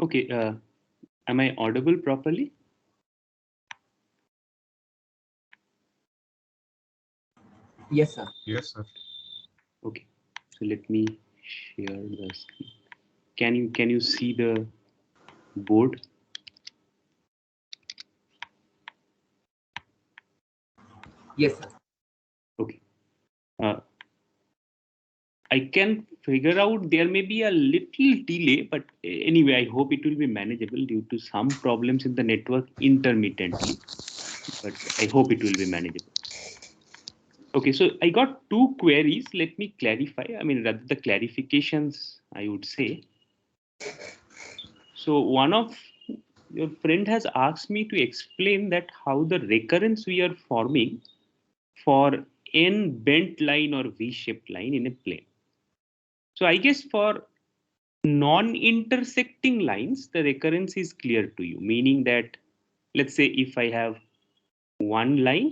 Speaker 10: Okay. Am I audible properly?
Speaker 7: Yes, sir.
Speaker 6: Yes, sir.
Speaker 10: Okay. So let me share the screen. Can you see the board?
Speaker 7: Yes, sir.
Speaker 10: Okay. I can figure out there may be a little delay, but anyway, I hope it will be manageable due to some problems in the network intermittently. But I hope it will be manageable. Okay, so I got two queries. Let me clarify. I mean, rather the clarifications, I would say. So one of your friend has asked me to explain that how the recurrence we are forming for n bent line or V-shaped line in a plane. So I guess for non-intersecting lines, the recurrence is clear to you, meaning that, let's say if I have one line,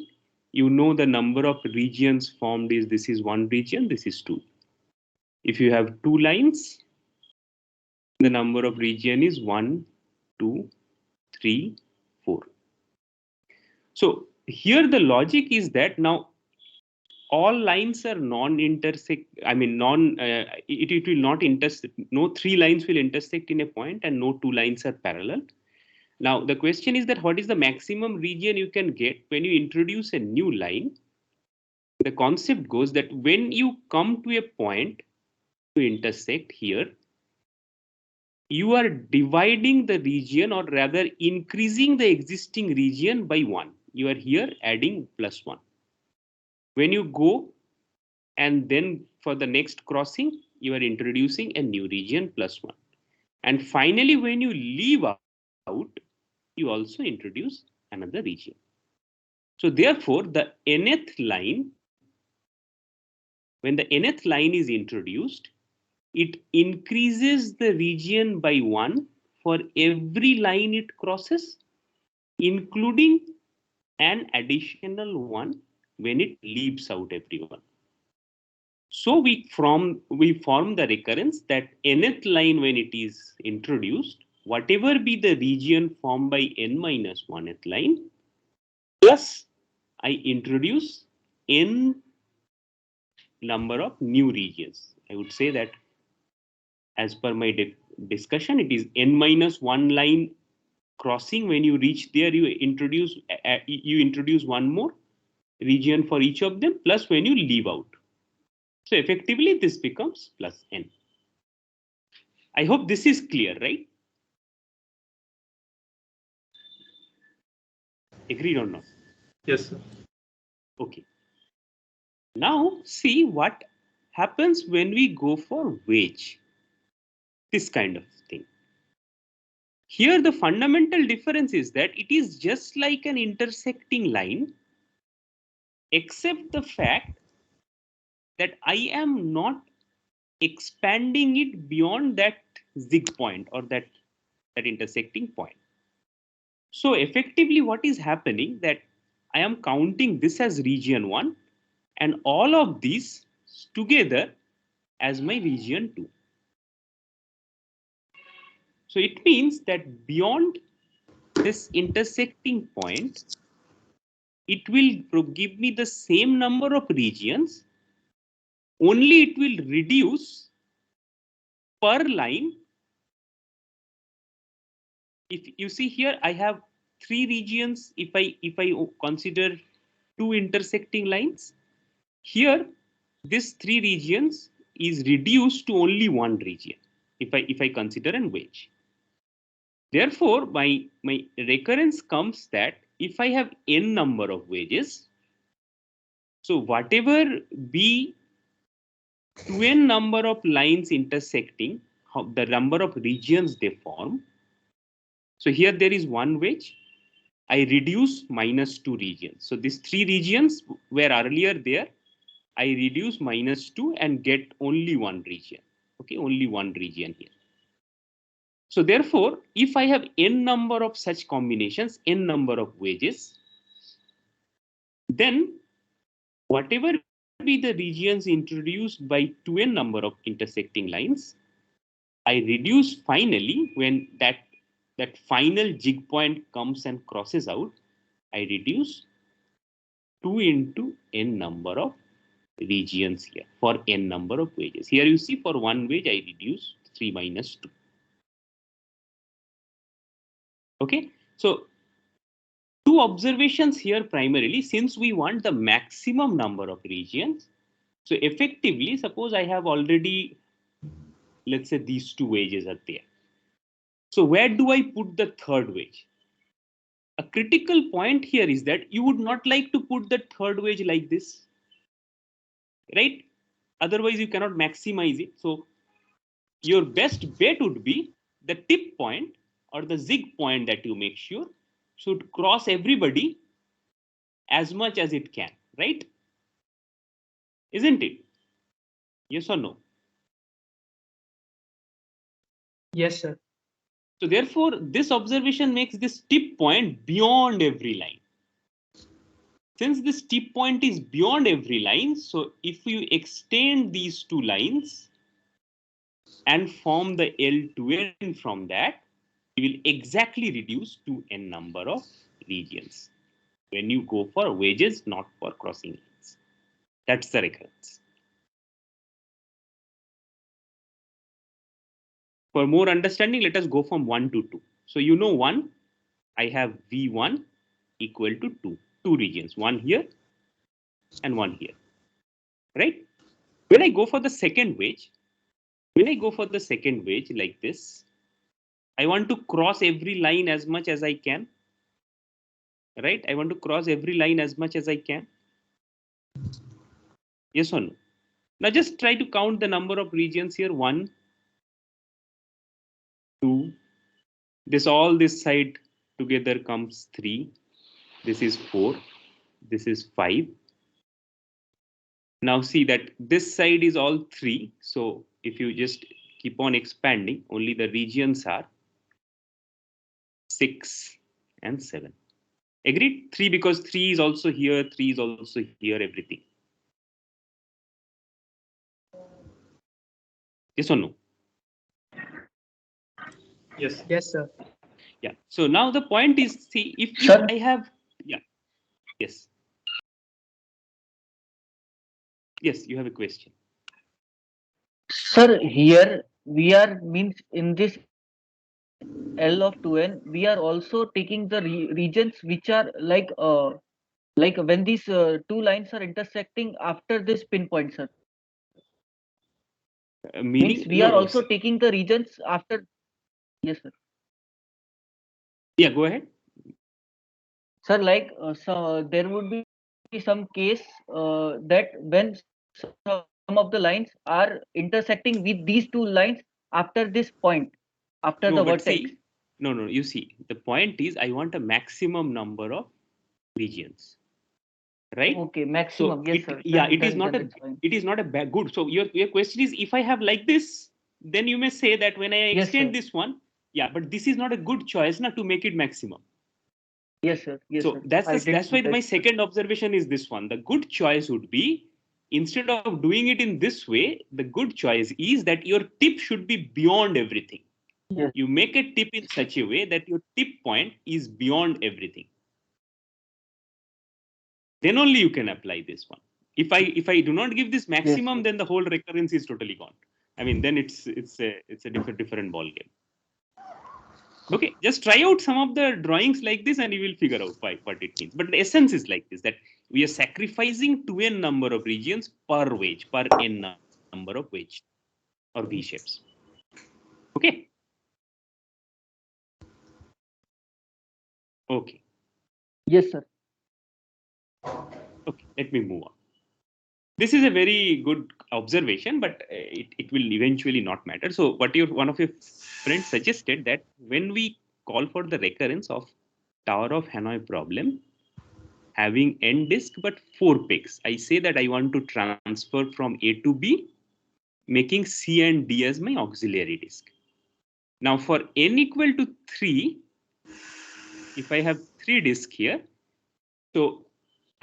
Speaker 10: you know the number of regions formed is this is one region, this is two. If you have two lines, the number of region is 1, 2, 3, 4. So here the logic is that now all lines are non-intersect. I mean, it will not intersect. No three lines will intersect in a point, and no two lines are parallel. Now the question is that what is the maximum region you can get when you introduce a new line? The concept goes that when you come to a point to intersect here, you are dividing the region, or rather increasing the existing region by 1. You are here adding +1. When you go and then for the next crossing, you are introducing a new region +1. And finally, when you leave out, you also introduce another region. So therefore, the nth line, when the nth line is introduced, it increases the region by 1 for every line it crosses, including an additional 1 when it leaves out everyone. So we form the recurrence that nth line, when it is introduced, whatever be the region formed by n-1th line, plus I introduce n number of new regions. I would say that as per my discussion, it is n-1 line crossing. When you reach there, you introduce one more region for each of them, plus when you leave out. So effectively, this becomes plus n. I hope this is clear, right? Agreed or not?
Speaker 2: Yes, sir.
Speaker 10: Okay. Now see what happens when we go for wedge. This kind of thing. Here the fundamental difference is that it is just like an intersecting line, except the fact that I am not expanding it beyond that zig point or that intersecting point. So effectively what is happening, that I am counting this as region 1 and all of these together as my region 2. So it means that beyond this intersecting point, it will give me the same number of regions, only it will reduce per line. If you see here, I have 3 regions. If I consider 2 intersecting lines, here this 3 regions is reduced to only 1 region if I consider an wedge. Therefore, my recurrence comes that if I have n number of wedges, so whatever be 2n number of lines intersecting, the number of regions they form. So here there is one wedge. I reduce -2 regions. So these 3 regions were earlier there. I reduce -2 and get only 1 region. Okay, only 1 region here. So therefore, if I have n number of such combinations, n number of wedges, then whatever be the regions introduced by 2n number of intersecting lines, I reduce finally when that final jig point comes and crosses out, I reduce 2 into n number of regions here for n number of wedges. Here you see for one wedge I reduce 3 minus 2. Okay, so 2 observations here primarily, since we want the maximum number of regions. So effectively, suppose I have already, let's say these 2 wedges are there. So where do I put the third wedge? A critical point here is that you would not like to put the third wedge like this, right? Otherwise you cannot maximize it. So your best bet would be the tip point or the zig point that you make sure should cross everybody as much as it can, right? Isn't it? Yes or no?
Speaker 8: Yes, sir.
Speaker 10: So therefore, this observation makes this tip point beyond every line. Since this tip point is beyond every line, so if you extend these 2 lines and form the L2n from that, you will exactly reduce to n number of regions when you go for wedges, not for crossing lines. That's the recurrence. For more understanding, let us go from 1 to 2. So you know 1, I have V1 equal to 2 regions, 1 here and 1 here, right? When I go for the second wedge, When I go for the second wedge like this, I want to cross every line as much as I can. Right? I want to cross every line as much as I can. Yes or no? Now just try to count the number of regions here. 1, 2. This side together comes 3. This is 4. This is 5. Now see that this side is all 3. So if you just keep on expanding, only the regions are 6 and 7. Agreed? 3 because 3 is also here, 3 is also here, everything. Yes or no?
Speaker 2: Yes.
Speaker 8: Yes, sir.
Speaker 10: Yeah. So now the point is, see, if I have, yeah, yes. Yes, you have a question.
Speaker 11: Sir, here we are means in this L of 2n, we are also taking the regions which are like when these two lines are intersecting after this pinpoint, sir.
Speaker 10: Meaning
Speaker 11: Means we are also taking the regions after. Yes, sir.
Speaker 10: Yeah, go ahead.
Speaker 11: Sir, like so there would be some case that when some of the lines are intersecting with these two lines after this point, after the vertex.
Speaker 10: See, no, you see, the point is I want a maximum number of regions. Right?
Speaker 11: Okay, maximum.
Speaker 10: So
Speaker 11: yes, sir.
Speaker 10: Yeah, it is not a bad good. So your question is, if I have like this, then you may say that when I extend this one, yeah, but this is not a good choice now to make it maximum.
Speaker 11: Yes, sir. Yes,
Speaker 10: so
Speaker 11: sir.
Speaker 10: That's why my second observation is this one. The good choice would be, instead of doing it in this way, the good choice is that your tip should be beyond everything.
Speaker 11: Yes.
Speaker 10: You make a tip in such a way that your tip point is beyond everything. Then only you can apply this one. If I do not give this maximum, yes, then the whole recurrence is totally gone. I mean, then it's a different ball game. Okay, just try out some of the drawings like this and you will figure out what it means. But the essence is like this, that we are sacrificing 2n number of regions per wedge, per n number of wedge or V shapes. Okay. Okay.
Speaker 11: Yes, sir.
Speaker 10: Okay, let me move on. This is a very good observation, but it will eventually not matter. So what one of your friends suggested, that when we call for the recurrence of Tower of Hanoi problem, having n disk but 4 peaks, I say that I want to transfer from A to B, making C and D as my auxiliary disk. Now for n equal to 3, if I have 3 disks here, so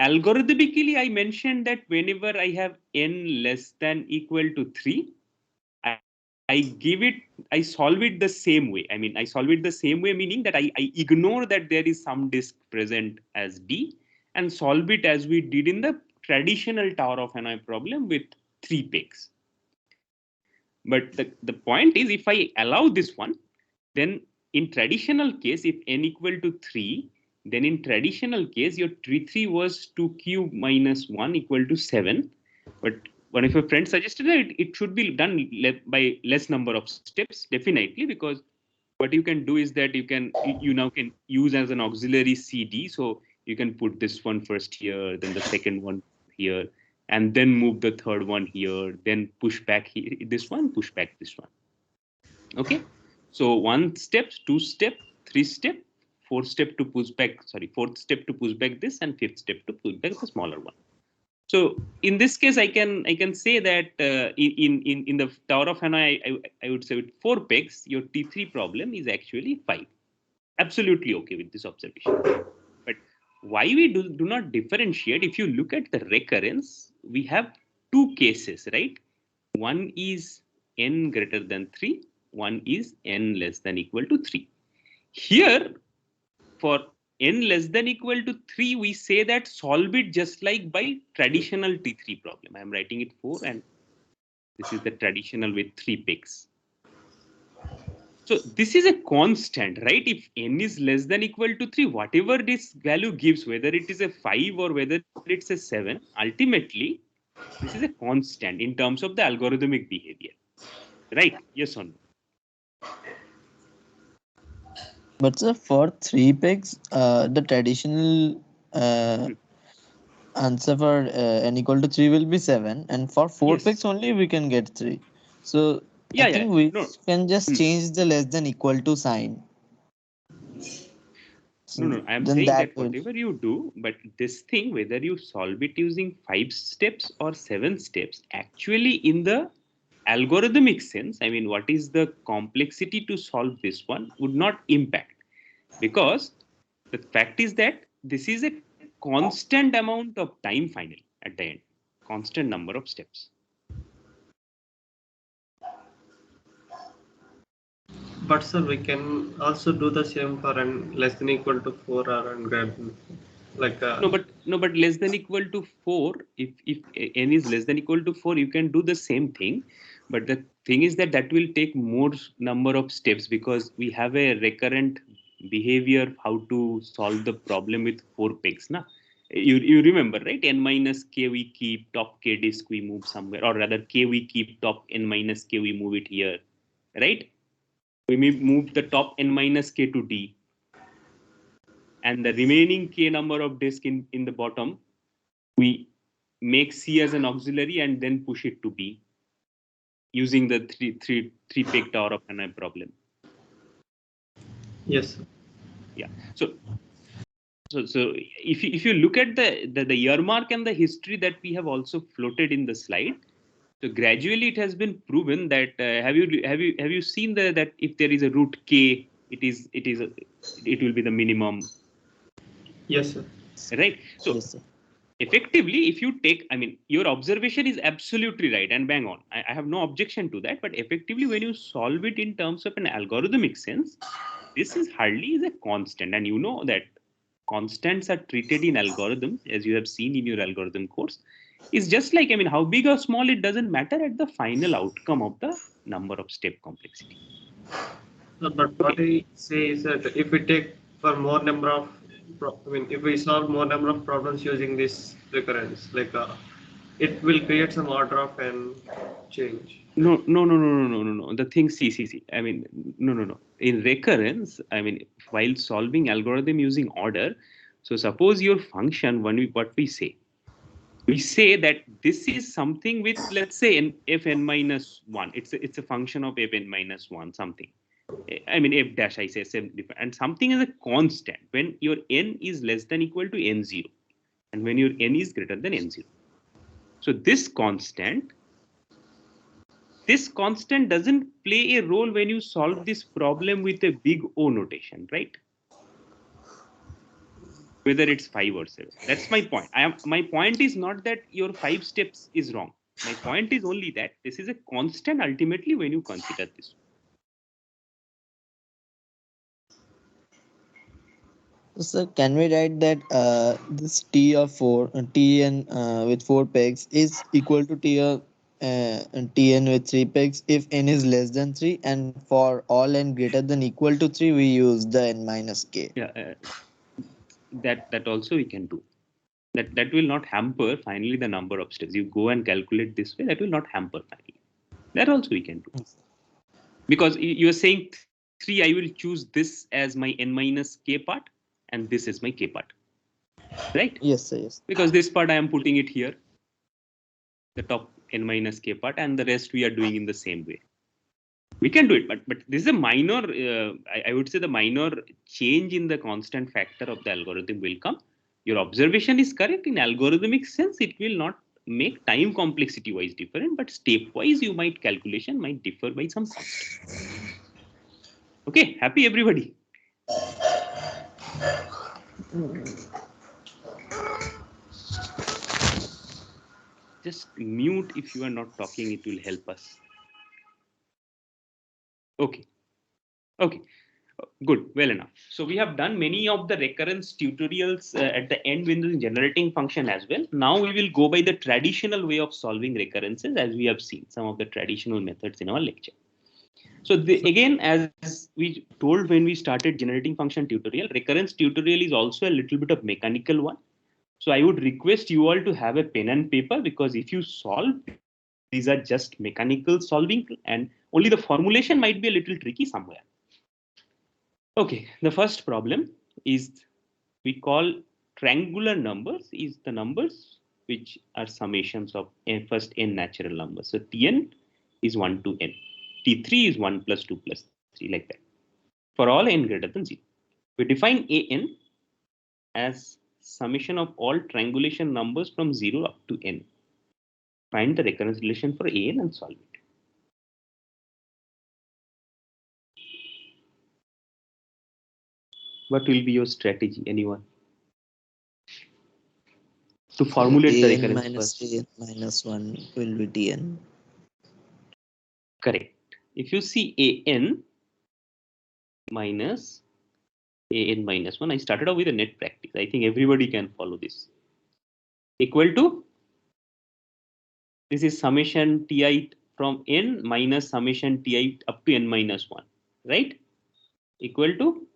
Speaker 10: algorithmically, I mentioned that whenever I have n less than equal to 3, I solve it the same way. I mean, I solve it the same way, meaning that I ignore that there is some disk present as D and solve it as we did in the traditional Tower of Hanoi problem with 3 peaks. But the point is, if I allow this one, then in traditional case, if n equal to 3, then in traditional case, your T3 was 2 cube minus 1 equal to 7. But one of your friends suggested that it should be done by less number of steps, definitely, because what you can do is that you now can use as an auxiliary CD. So you can put this one first here, then the second one here, and then move the third one here, then push back here, this one, push back this one. Okay. So 1 step, 2 step, 3 step, 4 step to push back, fourth step to push back this, and 5th step to push back the smaller one. So in this case, I can say that in the Tower of Hanoi, I would say with 4 pegs, your T3 problem is actually 5. Absolutely okay with this observation. But why we do not differentiate? If you look at the recurrence, we have 2 cases, right? One is n greater than 3. One is n less than equal to 3. Here, for n less than equal to 3, we say that solve it just like by traditional T3 problem. I am writing it 4, and this is the traditional with 3 peaks. So this is a constant, right? If n is less than equal to 3, whatever this value gives, whether it is a 5 or whether it's a 7, ultimately, this is a constant in terms of the algorithmic behavior. Right? Yes or no?
Speaker 4: But sir, for 3 pegs, the traditional answer for n equal to 3 will be 7, and for 4
Speaker 10: Yes.
Speaker 4: pegs only we can get 3. So I
Speaker 10: Yeah, yeah.
Speaker 4: think we
Speaker 10: No.
Speaker 4: can just change the less than equal to sign.
Speaker 10: No, I am
Speaker 4: Then
Speaker 10: saying
Speaker 4: that
Speaker 10: that
Speaker 4: will.
Speaker 10: whatever you do, but this thing, whether you solve it using 5 steps or 7 steps, actually in the algorithmic sense, I mean, what is the complexity to solve this one would not impact, because the fact is that this is a constant amount of time finally at the end, constant number of steps.
Speaker 2: But sir, we can also do the same for n less than equal to 4 or n greater than 4. Like
Speaker 10: No, but less than equal to 4, if n is less than equal to 4, you can do the same thing, but the thing is that that will take more number of steps, because we have a recurrent behavior how to solve the problem with 4 pegs. Na? You remember, right? N minus k we keep, top k disk we move somewhere, or rather k we keep, top n minus k we move it here, right? We may move the top n minus k to D, and the remaining k number of disk in the bottom, we make C as an auxiliary and then push it to B using the three peg tower of Hanoi problem.
Speaker 2: yes.
Speaker 10: Yeah. So if you look at the earmark and the history that we have also floated in the slide, so gradually it has been proven that have you seen that if there is a root k, it will be the minimum.
Speaker 2: Yes, sir.
Speaker 10: Right. So
Speaker 4: Yes, sir.
Speaker 10: effectively, if you take, I mean, your observation is absolutely right and bang on. I have no objection to that. But effectively, when you solve it in terms of an algorithmic sense, this is hardly is a constant. And you know that constants are treated in algorithms, as you have seen in your algorithm course, is just like, I mean, how big or small, it doesn't matter at the final outcome of the number of step complexity.
Speaker 2: No, but what I say is that if we take for more number of, if we solve more number of problems using this recurrence, like it will create some order of n change.
Speaker 10: No. The thing, see. I mean, no. In recurrence, I mean, while solving algorithm using order, so suppose your function, what we say that this is something with, let's say, fn minus 1. It's a function of fn minus 1 something. I mean, f dash, I say, and something is a constant when your n is less than equal to n0, and when your n is greater than n0. So this constant doesn't play a role when you solve this problem with a big O notation, right? Whether it's 5 or 7. That's my point. My point is not that your 5 steps is wrong. My point is only that this is a constant ultimately when you consider this.
Speaker 4: So can we write that this T of 4, Tn with 4 pegs is equal to Tn with 3 pegs if n is less than 3, and for all n greater than equal to 3 we use the n minus k.
Speaker 10: Yeah, that also we can do. That will not hamper finally the number of steps. You go and calculate this way, that will not hamper finally. That also we can do. Because you are saying 3, I will choose this as my n minus k part, and this is my k part. Right?
Speaker 4: Yes, sir, yes.
Speaker 10: Because this part I am putting it here, the top n minus k part, and the rest we are doing in the same way. We can do it, but this is a minor, I would say the minor change in the constant factor of the algorithm will come. Your observation is correct. In algorithmic sense, it will not make time complexity wise different, but step wise, you might calculation might differ by some constant. Okay, happy everybody? Just mute if you are not talking, it will help us. Okay. Good, well enough. So we have done many of the recurrence tutorials at the end with the generating function as well. Now we will go by the traditional way of solving recurrences, as we have seen some of the traditional methods in our lecture. So again, as we told when we started generating function tutorial, recurrence tutorial is also a little bit of mechanical one. So I would request you all to have a pen and paper, because if you solve These are just mechanical solving, and only the formulation might be a little tricky somewhere. Okay, the first problem is we call triangular numbers is the numbers which are summations of first n natural numbers. So Tn is 1 to n. T3 is 1 plus 2 plus 3, like that. For all n greater than 0. We define an as summation of all triangulation numbers from 0 up to n. Find the recurrence relation for an and solve it. What will be your strategy, anyone? To formulate the
Speaker 4: an
Speaker 10: recurrence
Speaker 4: minus
Speaker 10: first.
Speaker 4: an minus 1 will be Tn.
Speaker 10: Correct. If you see an minus 1, I started off with a net practice. I think everybody can follow this. Equal to, this is summation Ti from n minus summation Ti up to n minus 1, right? Equal to,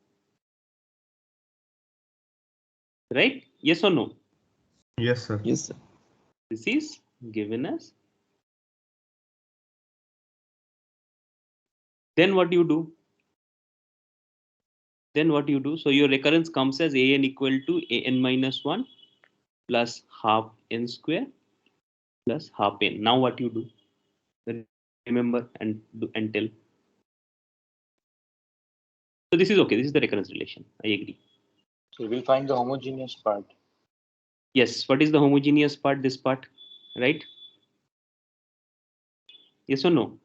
Speaker 10: right? Yes or no?
Speaker 6: Yes, sir.
Speaker 4: Yes, sir.
Speaker 10: This is given as. Then what do you do? So your recurrence comes as an equal to an minus 1 plus half n square plus half n. Now what you do? Remember and tell. So this is okay. This is the recurrence relation. I agree.
Speaker 9: So we'll find the homogeneous part.
Speaker 10: Yes. What is the homogeneous part? This part, right? Yes or no?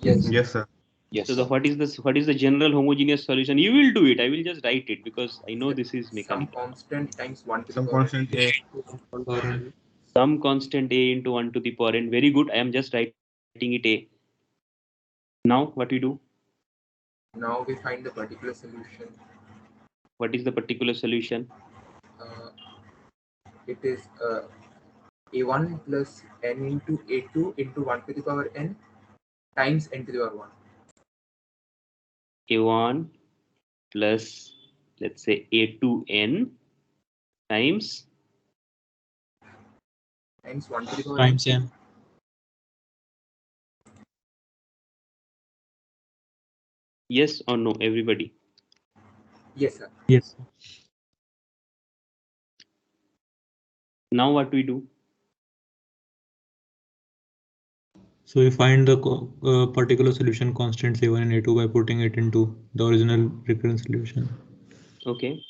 Speaker 5: Yes.
Speaker 6: Yes, sir.
Speaker 9: Yes.
Speaker 10: So what is the general homogeneous solution? You will do it. I will just write it because I know this is
Speaker 7: Some
Speaker 10: mechanical.
Speaker 7: constant times 1 to the
Speaker 6: Some
Speaker 7: power n.
Speaker 6: constant A.
Speaker 10: Some constant a into 1 to the power n. Very good. I am just writing it a. Now what we do?
Speaker 7: Now we find the particular solution.
Speaker 10: What is the particular solution?
Speaker 7: It is a1 plus n into a2 into 1 to the power n times n to the power 1.
Speaker 10: A1 plus, let's say, a2n times
Speaker 7: 1 to the power
Speaker 12: times
Speaker 7: n.
Speaker 12: n.
Speaker 10: Yes or no, everybody?
Speaker 7: Yes, sir.
Speaker 12: Yes.
Speaker 10: Now what we do?
Speaker 12: So we find the particular solution constants A1 and A2 by putting it into the original recurrence solution.
Speaker 10: Okay.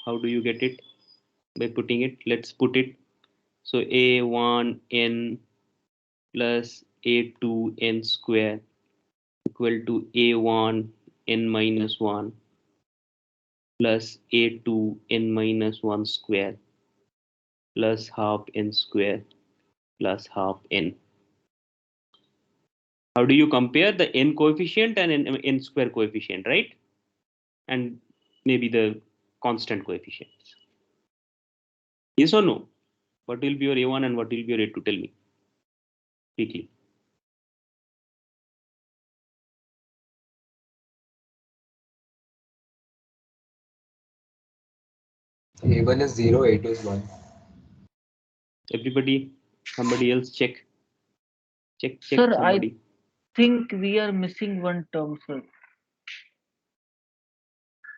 Speaker 10: How do you get it? By putting it. Let's put it. So a1n plus a2n square equal to a1 n minus 1 plus a2 n minus 1 square plus half n square plus half n. How do you compare the n coefficient and n square coefficient, right? And maybe the constant coefficients. Yes or no? What will be your a1 and what will be your a2? Tell me quickly.
Speaker 5: A1 is 0, A2 is 1.
Speaker 10: Everybody, somebody else check. Check
Speaker 11: Sir,
Speaker 10: somebody.
Speaker 11: I think we are missing one term, sir.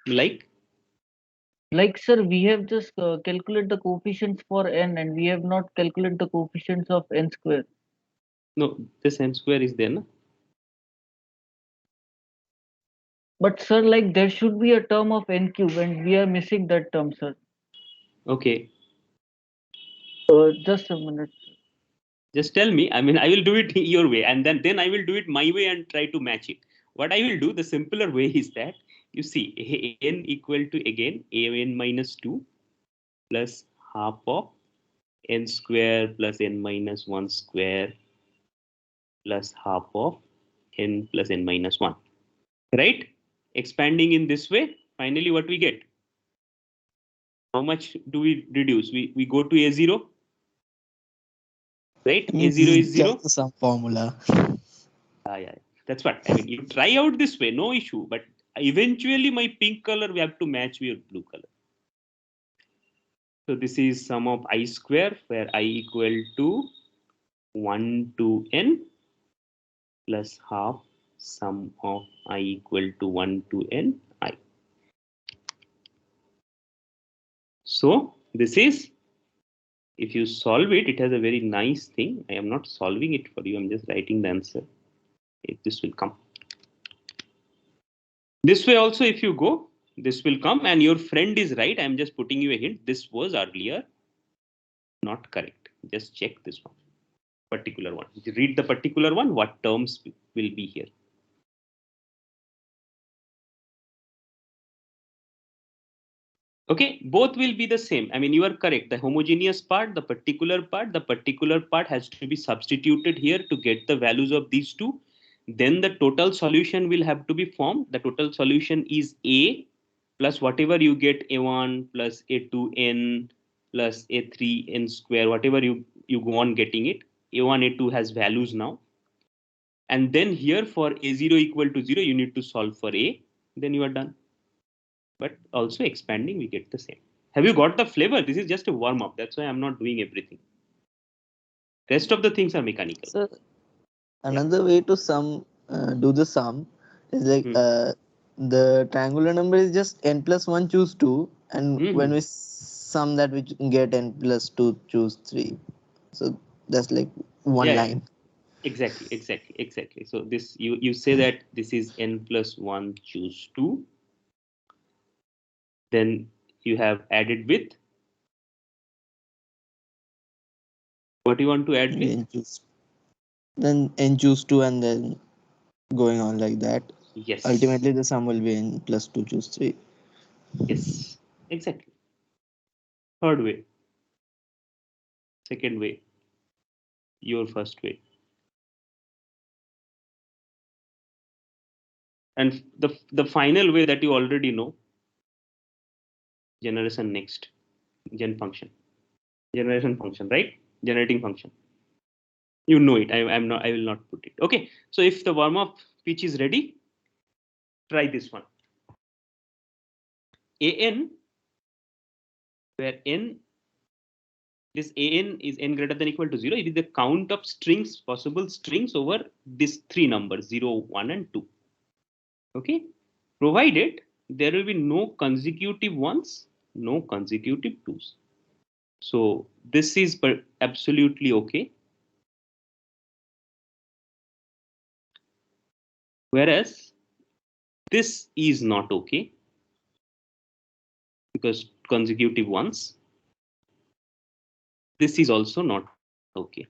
Speaker 11: Like, sir, we have just calculated the coefficients for n and we have not calculated the coefficients of n square.
Speaker 10: No, this n square is there, no?
Speaker 11: But sir, like there should be a term of n cube and we are missing that term, sir.
Speaker 10: Okay.
Speaker 11: Just a minute.
Speaker 10: Just tell me. I mean, I will do it your way, and then I will do it my way and try to match it. What I will do, the simpler way is that you see n equal to again an minus 2 plus half of n square plus n minus 1 square plus half of n plus n minus 1. Right? Expanding in this way, finally what we get? How much do we reduce? We go to a0. Right? A0 is 0.
Speaker 4: Just some formula.
Speaker 10: Yeah. That's what I mean. You try out this way, no issue. But eventually, my pink color we have to match with blue color. So this is sum of I square, where I equal to 1 to n plus half sum of I equal to 1 to n I. So this is, if you solve it, it has a very nice thing. I am not solving it for you. I'm just writing the answer. This will come. This way also, if you go, this will come, and your friend is right. I'm just putting you a hint. This was earlier not correct. Just check this one, particular one. Read the particular one. What terms will be here? Okay, both will be the same. I mean, you are correct. The homogeneous part, the particular part has to be substituted here to get the values of these two. Then the total solution will have to be formed. The total solution is A plus whatever you get, A1 plus A2n plus A3n square, whatever you go on getting it. A1, A2 has values now. And then here for A0 equal to 0, you need to solve for A. Then you are done. But also expanding, we get the same. Have you got the flavor? This is just a warm up. That's why I'm not doing everything. Rest of the things are mechanical.
Speaker 4: So another way to do the sum is like the triangular number is just n plus 1 choose 2, and when we sum that, we get n plus 2 choose 3. So that's like one line.
Speaker 10: Exactly. So this you say that this is n plus 1 choose 2. Then you have added with. What do you want to add with?
Speaker 4: Then n choose 2, and then going on like that.
Speaker 10: Yes.
Speaker 4: Ultimately, the sum will be n plus 2 choose 3.
Speaker 10: Yes, exactly. Third way. Second way. Your first way. And the final way that you already know. Generation next. Gen function. Generation function, right? Generating function. You know it. I will not put it. Okay. So if the warm-up pitch is ready, try this one. An, where n, this an is n greater than equal to 0. It is the count of strings, possible strings over these three numbers, 0, 1, and 2. Okay. Provided there will be no consecutive ones, no consecutive twos. So this is absolutely okay. Whereas this is not okay because consecutive ones. This is also not okay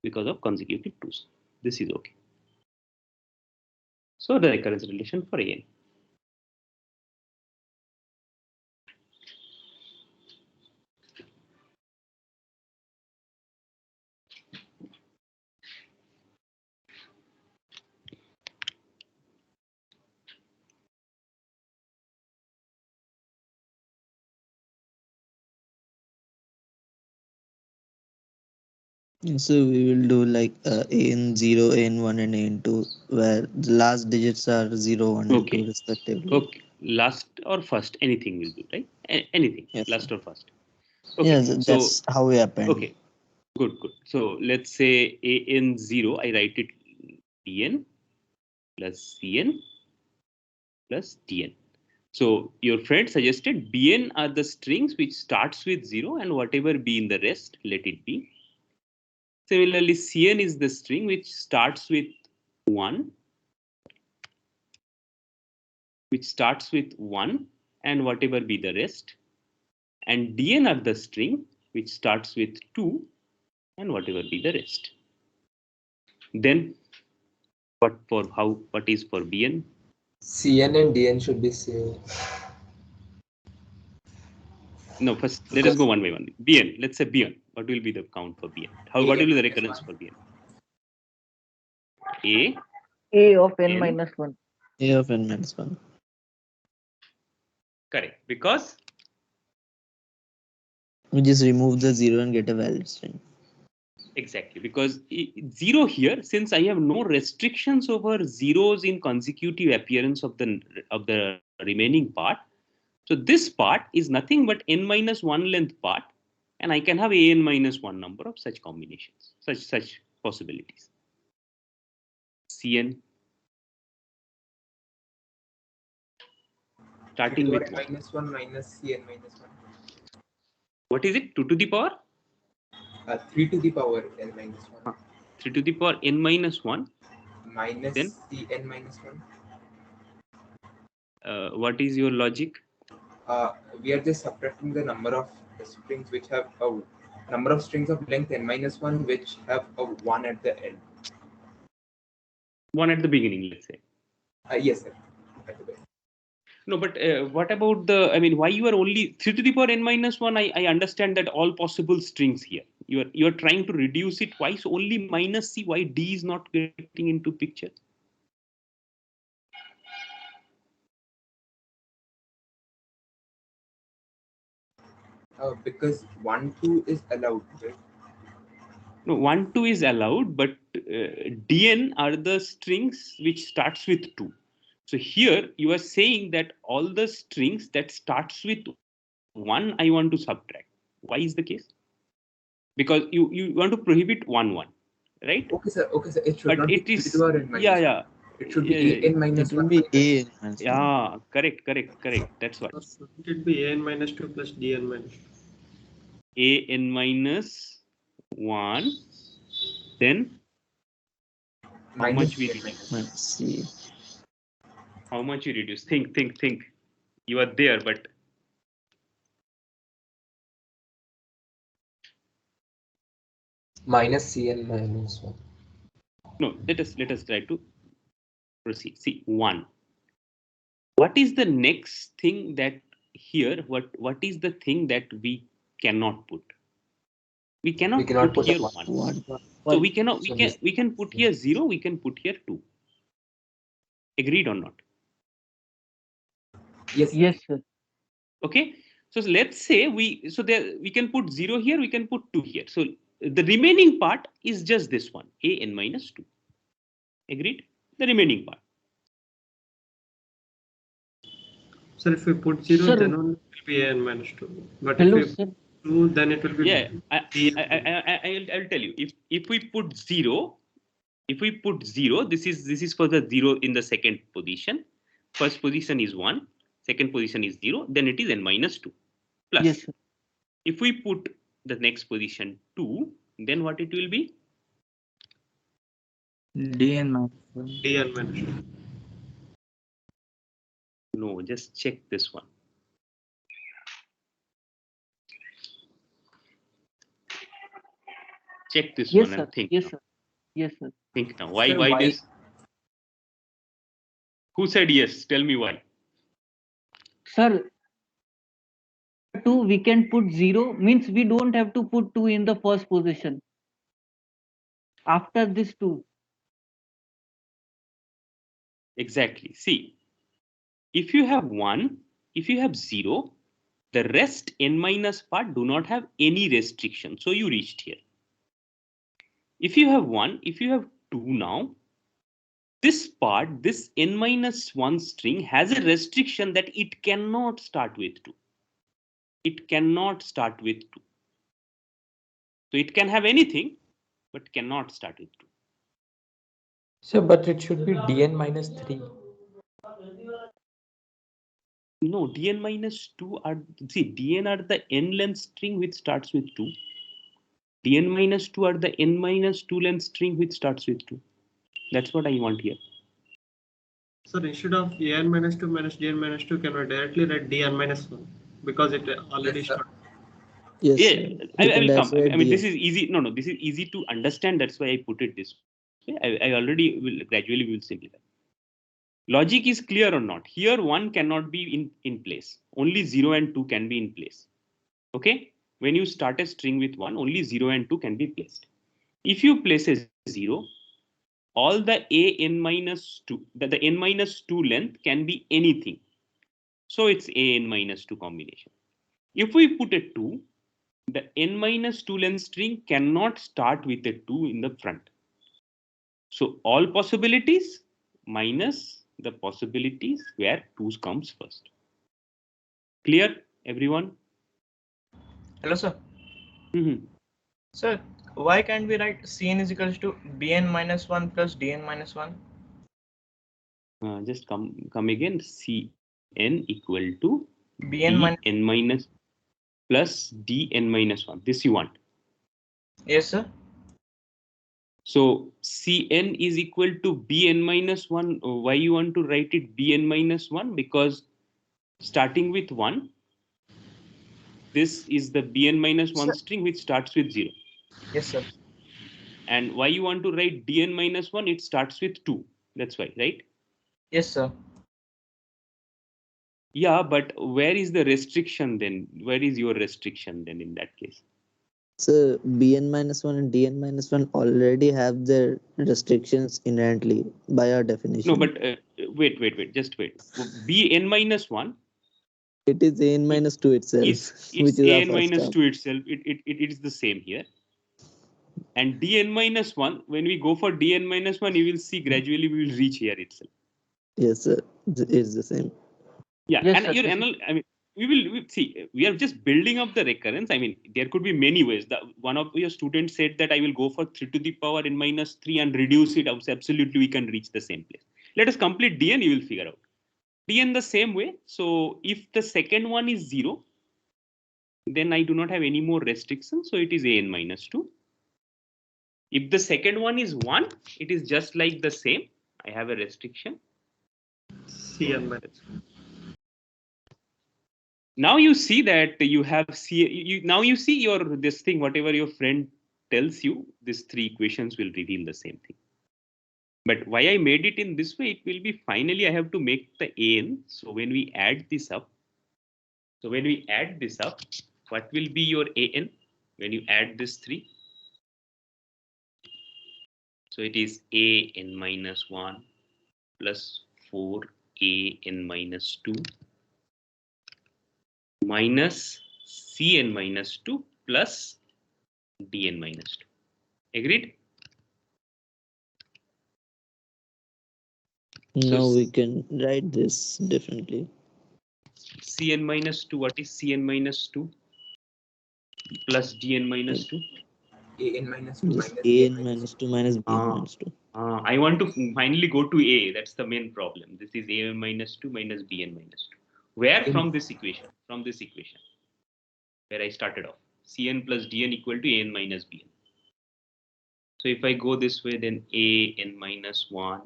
Speaker 10: because of consecutive twos. This is okay. So the recurrence relation for an.
Speaker 4: So we will do like an0, an1, and an2, where the last digits are 0, 1, and 2 respectively.
Speaker 10: Okay. Last or first, anything will do, right? Anything.
Speaker 4: Yes,
Speaker 10: last
Speaker 4: sir.
Speaker 10: or first. Okay.
Speaker 4: Yeah, that's how we append.
Speaker 10: Okay. Good. So let's say an0, I write it bn plus cn plus dn. So your friend suggested bn are the strings which starts with 0 and whatever be in the rest, let it be. Similarly, cn is the string which starts with 1, and whatever be the rest. And dn are the string which starts with 2 and whatever be the rest. Then what is for bn?
Speaker 5: Cn and dn should be same.
Speaker 10: No, first let us go one by one. Bn, let's say bn. What will be the count for bn? What will be the recurrence for bn?
Speaker 11: A of n minus 1.
Speaker 4: A of n minus 1.
Speaker 10: Correct. Because
Speaker 4: we just remove the 0 and get a valid string.
Speaker 10: Exactly, because 0 here, since I have no restrictions over zeros in consecutive appearance of the remaining part. So this part is nothing but n minus 1 length part, and I can have an minus 1 number of such combinations, such possibilities. Cn starting with
Speaker 7: n minus 1 minus Cn minus 1.
Speaker 10: what is it? 2 to the power?
Speaker 7: 3 to the power n minus 1.
Speaker 10: 3 to the power n minus 1.
Speaker 7: Minus
Speaker 10: Then
Speaker 7: Cn minus 1.
Speaker 10: What is your logic?
Speaker 7: We are just subtracting the number of strings which have a number of strings of length n minus 1 which have a 1 at the end.
Speaker 10: 1 at the beginning, let's say.
Speaker 7: Yes, sir. At the beginning.
Speaker 10: No, but what about the, I mean, why you are only 3 to the power n minus 1? I understand that all possible strings here. You are trying to reduce it. Why so only minus C? Why D is not getting into picture?
Speaker 7: Because 1, 2 is allowed, right?
Speaker 10: No, 1, 2 is allowed, but Dn are the strings which starts with 2. So here you are saying that all the strings that starts with 1, I want to subtract. Why is the case? Because you want to prohibit 1, 1, right?
Speaker 7: Okay, sir. Okay, sir. It should
Speaker 10: But
Speaker 7: not
Speaker 10: it
Speaker 7: be
Speaker 10: is,
Speaker 7: 3 to the power n minus 1.
Speaker 10: yeah.
Speaker 7: It should be an minus
Speaker 4: It
Speaker 7: 1.
Speaker 4: will be a minus 1.
Speaker 10: Yeah, correct. That's what.
Speaker 2: Shouldn't it be an minus 2 plus dn minus 2?
Speaker 10: An minus 1, then how much we reduce?
Speaker 4: Minus C.
Speaker 10: How much you reduce? Think. You are there, but
Speaker 5: Minus Cn minus 1.
Speaker 10: no. Let us try to proceed. See, 1. What is the next thing that here? What is the thing that we cannot put? We cannot put here 1. So we cannot. We can put here 0. We can put here 2. Agreed or not?
Speaker 11: Yes, sir.
Speaker 10: Okay. So let's say we can put 0 here. We can put 2 here. So the remaining part is just this one, an minus 2. Agreed? The remaining part.
Speaker 2: So if we put 0,
Speaker 11: Sir,
Speaker 2: then only it will be an minus 2. But
Speaker 11: hello,
Speaker 2: if we
Speaker 11: sir.
Speaker 2: put 2, then it will be
Speaker 10: I'll tell you. If we put 0, this is for the 0 in the second position. First position is 1. Second position is 0. Then it is n minus 2. Plus.
Speaker 11: Yes, sir.
Speaker 10: If we put the next position 2, then what it will be?
Speaker 3: dn minus 1.
Speaker 2: dn minus 2.
Speaker 10: No, just check this one. Check this
Speaker 11: Yes,
Speaker 10: one
Speaker 11: sir.
Speaker 10: and think.
Speaker 11: Yes,
Speaker 10: now.
Speaker 11: sir. Yes, sir.
Speaker 10: Think now. Why?
Speaker 7: Sir,
Speaker 10: Why
Speaker 7: why-
Speaker 10: this? Who said yes? Tell me why.
Speaker 11: Sir, 2 we can put 0 means we don't have to put 2 in the first position. After this 2.
Speaker 10: Exactly. See, if you have 1, if you have 0, the rest n minus part do not have any restriction. So you reached here. If you have 1, if you have 2 now, this part, this n minus 1 string has a restriction that it cannot start with 2. It cannot start with 2. So it can have anything, but cannot start with 2.
Speaker 13: So, but it should be dn minus 3.
Speaker 10: No, dn minus 2 are, see, dn are the n length string which starts with 2. dn minus 2 are the n minus 2 length string which starts with 2. That's what I want here.
Speaker 2: So instead of an minus 2 minus dn minus 2, can we directly write dn minus 1? Because it already started.
Speaker 4: Yes,
Speaker 10: Yeah,
Speaker 4: sir.
Speaker 10: I
Speaker 4: You can
Speaker 10: will come.
Speaker 4: directly
Speaker 10: I mean,
Speaker 4: dn.
Speaker 10: this is easy. No, this is easy to understand. That's why I put it this way. I already will gradually will simplify. Logic is clear or not? Here 1 cannot be in place. Only 0 and 2 can be in place. Okay? When you start a string with 1, only 0 and 2 can be placed. If you place a 0, all the n minus 2, the n minus 2 length can be anything. So it's n minus 2 combination. If we put a 2, the n minus 2 length string cannot start with a 2 in the front. So all possibilities minus the possibilities where 2 comes first. Clear, everyone?
Speaker 13: Hello, sir.
Speaker 14: Sir, why can't we write Cn is equals to Bn minus 1 plus Dn minus 1?
Speaker 10: Just come again. Cn equal to
Speaker 14: Bn
Speaker 10: minus plus Dn minus 1. This you want?
Speaker 14: Yes, sir.
Speaker 10: So Cn is equal to Bn minus 1. Why you want to write it Bn minus 1? Because starting with 1, this is the Bn minus 1 string which starts with 0.
Speaker 14: Yes, sir.
Speaker 10: And why you want to write Dn minus 1? It starts with 2. That's why, right?
Speaker 14: Yes, sir.
Speaker 10: Yeah, but where is the restriction then? Where is your restriction then in that case?
Speaker 4: So Bn minus 1 and Dn minus 1 already have their restrictions inherently by our definition.
Speaker 10: No, but wait, just wait. Bn minus 1.
Speaker 4: It is An minus 2 itself.
Speaker 10: It's
Speaker 4: which is
Speaker 10: An minus 2 itself. It is the same here. And Dn minus 1, when we go for Dn minus 1, you will see gradually we will reach here itself.
Speaker 4: Yes, sir. It's the same.
Speaker 10: Yeah,
Speaker 11: Yes,
Speaker 10: and
Speaker 11: sir,
Speaker 10: your I mean, we see, we are just building up the recurrence. I mean, there could be many ways. One of your students said that I will go for 3 to the power n minus 3 and reduce it. Absolutely, we can reach the same place. Let us complete Dn, you will figure out. Dn the same way. So if the second one is 0, then I do not have any more restrictions. So it is An minus 2. If the second one is 1, it is just like the same. I have a restriction. Cn minus 1. Now you see that you have now you see your this thing, whatever your friend tells you, these 3 equations will reveal the same thing. But why I made it in this way, it will be finally I have to make the An. So when we add this up, what will be your An when you add this 3? So it is An minus 1 plus 4An minus 2 minus Cn minus 2 plus Dn minus 2. Agreed?
Speaker 4: Now we can write this differently.
Speaker 10: Cn minus 2, what is Cn minus 2 plus Dn minus 2?
Speaker 7: An minus 2 minus
Speaker 4: An minus 2 minus Bn minus 2.
Speaker 10: I want to finally go to A. That's the main problem. This is A minus 2 minus Bn minus 2. Where? From this equation. From this equation. Where I started off. Cn plus Dn equal to An minus Bn. So if I go this way, then An minus 1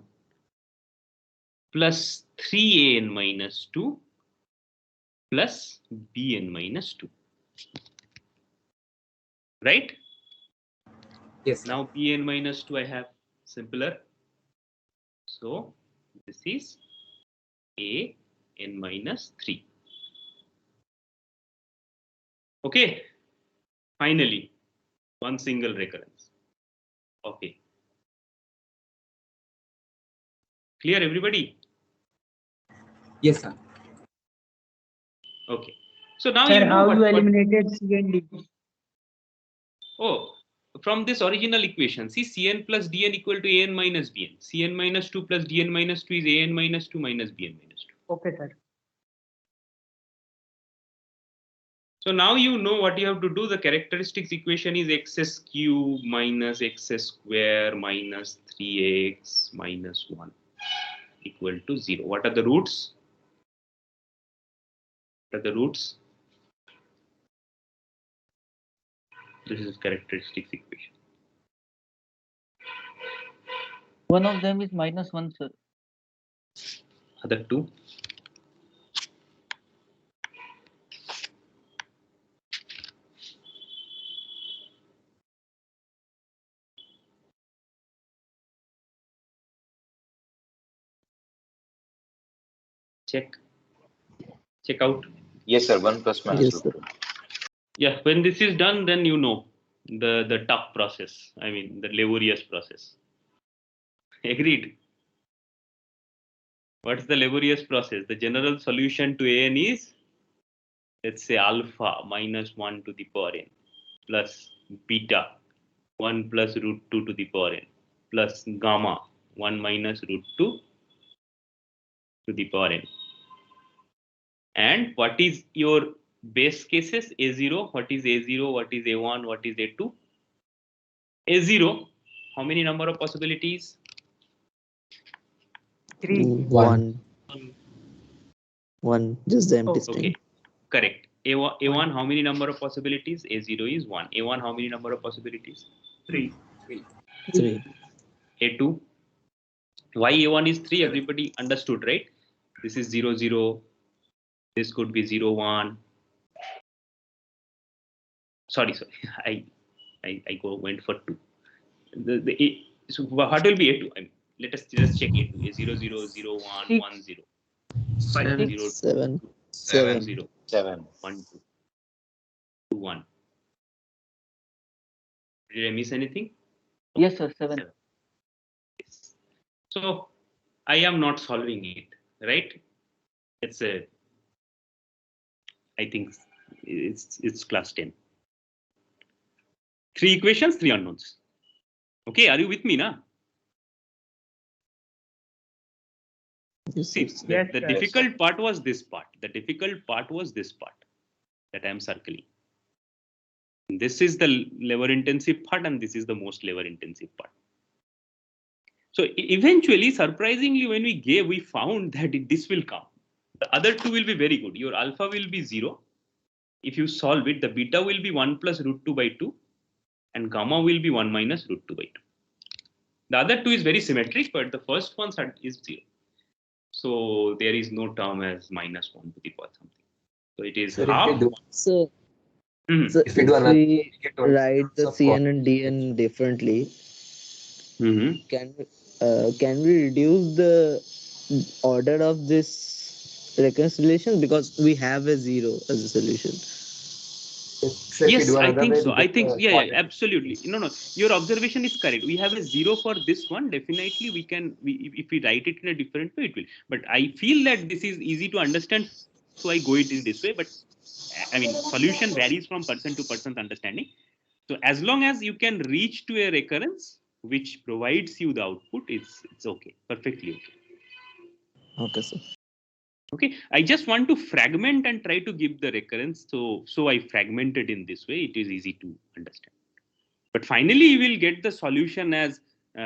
Speaker 10: plus 3An minus 2 plus Bn minus 2. Right?
Speaker 7: Yes.
Speaker 10: Now Bn minus 2 I have simpler. So this is An minus 3. Okay. Finally, one single recurrence. Okay. Clear, everybody?
Speaker 7: Yes, sir.
Speaker 10: Okay. So now
Speaker 8: Sir,
Speaker 10: you know
Speaker 8: how you
Speaker 10: what
Speaker 8: eliminated C and D?
Speaker 10: Oh, from this original equation, see Cn plus Dn equal to An minus Bn. Cn minus 2 plus Dn minus 2 is An minus 2 minus Bn minus 2.
Speaker 8: Okay, sir.
Speaker 10: So now you know what you have to do. The characteristics equation is x cube minus x square minus 3x minus 1 equal to 0. What are the roots? What are the roots? This is characteristics equation.
Speaker 11: One of them is minus 1, sir.
Speaker 10: Other two? Check out.
Speaker 9: Yes, sir. 1 plus minus root 2.
Speaker 10: Yeah, when this is done, then you know the tough process. I mean, the laborious process. Agreed. What's the laborious process? The general solution to An is, let's say, alpha minus 1 to the power n plus beta 1 plus root 2 to the power n plus gamma 1 minus root 2 to the power n. And what is your base cases A0, what is A0, what is A1, what is A2. A0, how many number of possibilities?
Speaker 8: 3.
Speaker 4: One. Just the empty string.
Speaker 10: Okay, correct. A1, how many number of possibilities? A0 is 1. A1, how many number of possibilities?
Speaker 7: 3.
Speaker 10: A2. Why A1 is 3? Everybody understood, right? This is 0, 0. This could be 0, 1. Sorry. I went for 2. So what will be A2? I mean, let us just check A2. A0, 0, 0, 1, 1, 0. 5, 0,
Speaker 4: 7.
Speaker 10: 0, 1, 2, 2, 1. Did I miss anything?
Speaker 11: Yes, sir. 7.
Speaker 10: Yes. So I am not solving it, right? It's a. I think it's class 10. 3 equations, 3 unknowns. Okay, are you with me now? See, the difficult part was this part. The difficult part was this part that I am circling. This is the labor intensive part, and this is the most labor intensive part. So eventually, surprisingly, when we found that this will come. The other two will be very good. Your alpha will be 0. If you solve it, the beta will be 1 plus root 2 by 2, and gamma will be 1 minus root 2 by 2. The other two is very symmetric, but the first one is 0. So there is no term as minus 1 to the power something. So it is half.
Speaker 4: So
Speaker 5: if we
Speaker 4: write the Cn and Dn differently, can we reduce the order of this reconciliation because we have a 0 as a solution?
Speaker 10: Yes, I think so. I think absolutely. No. Your observation is correct. We have a 0 for this one. Definitely, we can. If we write it in a different way, it will. But I feel that this is easy to understand, so I go it in this way. But I mean, solution varies from person to person's understanding. So as long as you can reach to a recurrence which provides you the output, it's okay, perfectly okay.
Speaker 4: Okay, sir.
Speaker 10: Okay, I just want to fragment and try to give the recurrence. So I fragmented in this way. It is easy to understand. But finally, you will get the solution as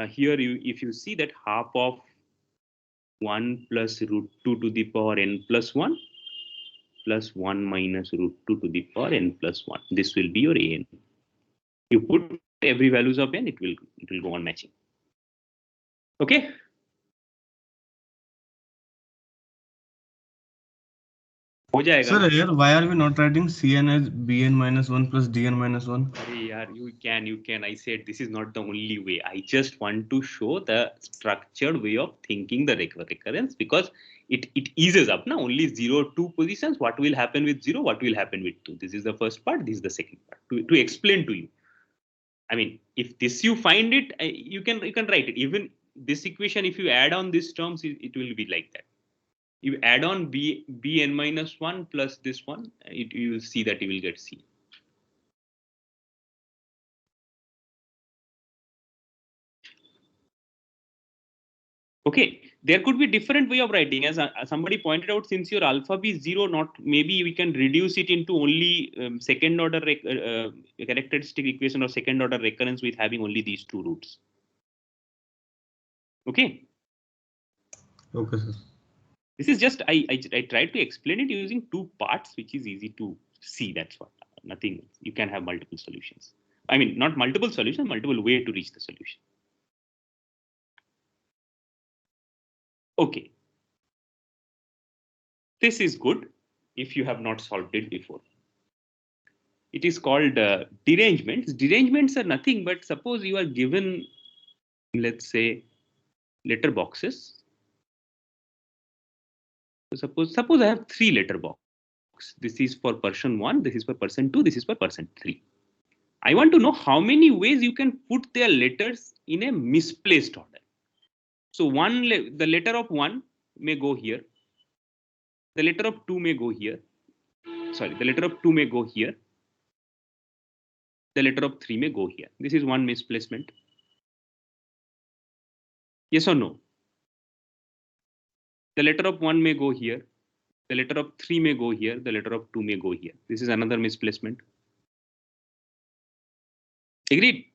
Speaker 10: here. If you see that half of 1 plus root 2 to the power n plus 1 plus 1 minus root 2 to the power n plus 1. This will be your an. You put every values of n, it will go on matching. Okay.
Speaker 6: Sir, here why are we not writing Cn as Bn minus 1 plus Dn minus 1?
Speaker 10: You can. I said this is not the only way. I just want to show the structured way of thinking the recurrence because it eases up. Now only 0, 2 positions. What will happen with 0? What will happen with 2? This is the first part. This is the second part. To explain to you. I mean, if this you find it, you can write it. Even this equation, if you add on these terms, it will be like that. You add on bn minus 1 plus this one, you will see that you will get C. Okay, there could be different way of writing. As somebody pointed out, since your alpha b is 0, maybe we can reduce it into only second order characteristic equation or second order recurrence with having only these two roots. Okay.
Speaker 6: Okay, sir.
Speaker 10: This is just I tried to explain it using 2 parts, which is easy to see. That's what. Nothing else. You can have multiple solutions. I mean, not multiple solutions, multiple way to reach the solution. Okay. This is good if you have not solved it before. It is called derangements. Derangements are nothing but suppose you are given, let's say, letter boxes. So suppose I have 3 letter boxes. This is for person 1, this is for person 2, this is for person 3. I want to know how many ways you can put their letters in a misplaced order. So the letter of 1 may go here. The letter of 2 may go here. Sorry, the letter of 2 may go here. The letter of 3 may go here. This is one misplacement. Yes or no? The letter of 1 may go here. The letter of 3 may go here, the letter of 2 may go here. This is another misplacement. Agreed?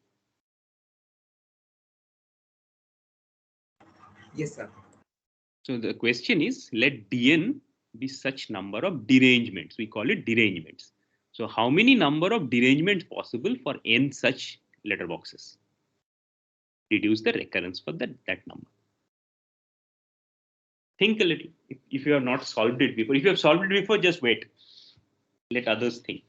Speaker 7: Yes, sir.
Speaker 10: So the question is, let Dn be such number of derangements. We call it derangements. So how many number of derangements possible for n such letterboxes? Reduce the recurrence for that number. Think a little. If you have not solved it before, if you have solved it before, just wait. Let others think.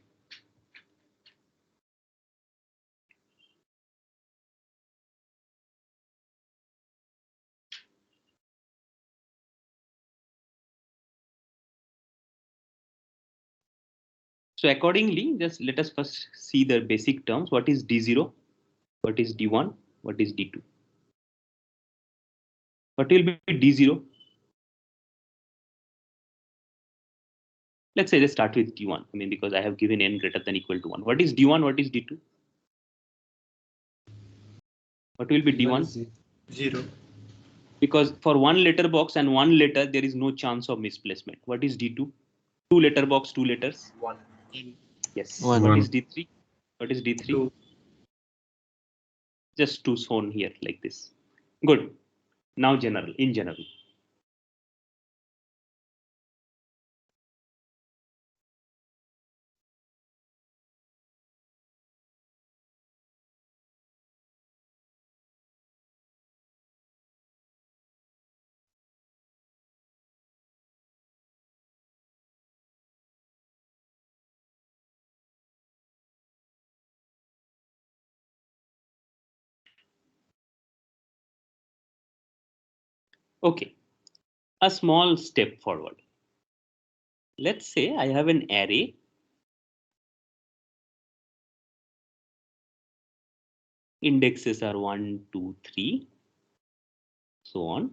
Speaker 10: So accordingly, just let us first see the basic terms. What is D0? What is D1? What is D2? What will be D0? Let's say let's start with D1. I mean, because I have given n greater than equal to 1. What is D1? What is D2? What will be D1?
Speaker 2: 0.
Speaker 10: Because for one letter box and one letter, there is no chance of misplacement. What is D2? Two letter box, two letters.
Speaker 7: 1.
Speaker 10: Yes.
Speaker 4: One.
Speaker 10: What is D3? What is D3?
Speaker 2: 2.
Speaker 10: Just two shown here like this. Good. Now in general. Okay. A small step forward. Let's say I have an array indexes are 1, 2, 3, so on.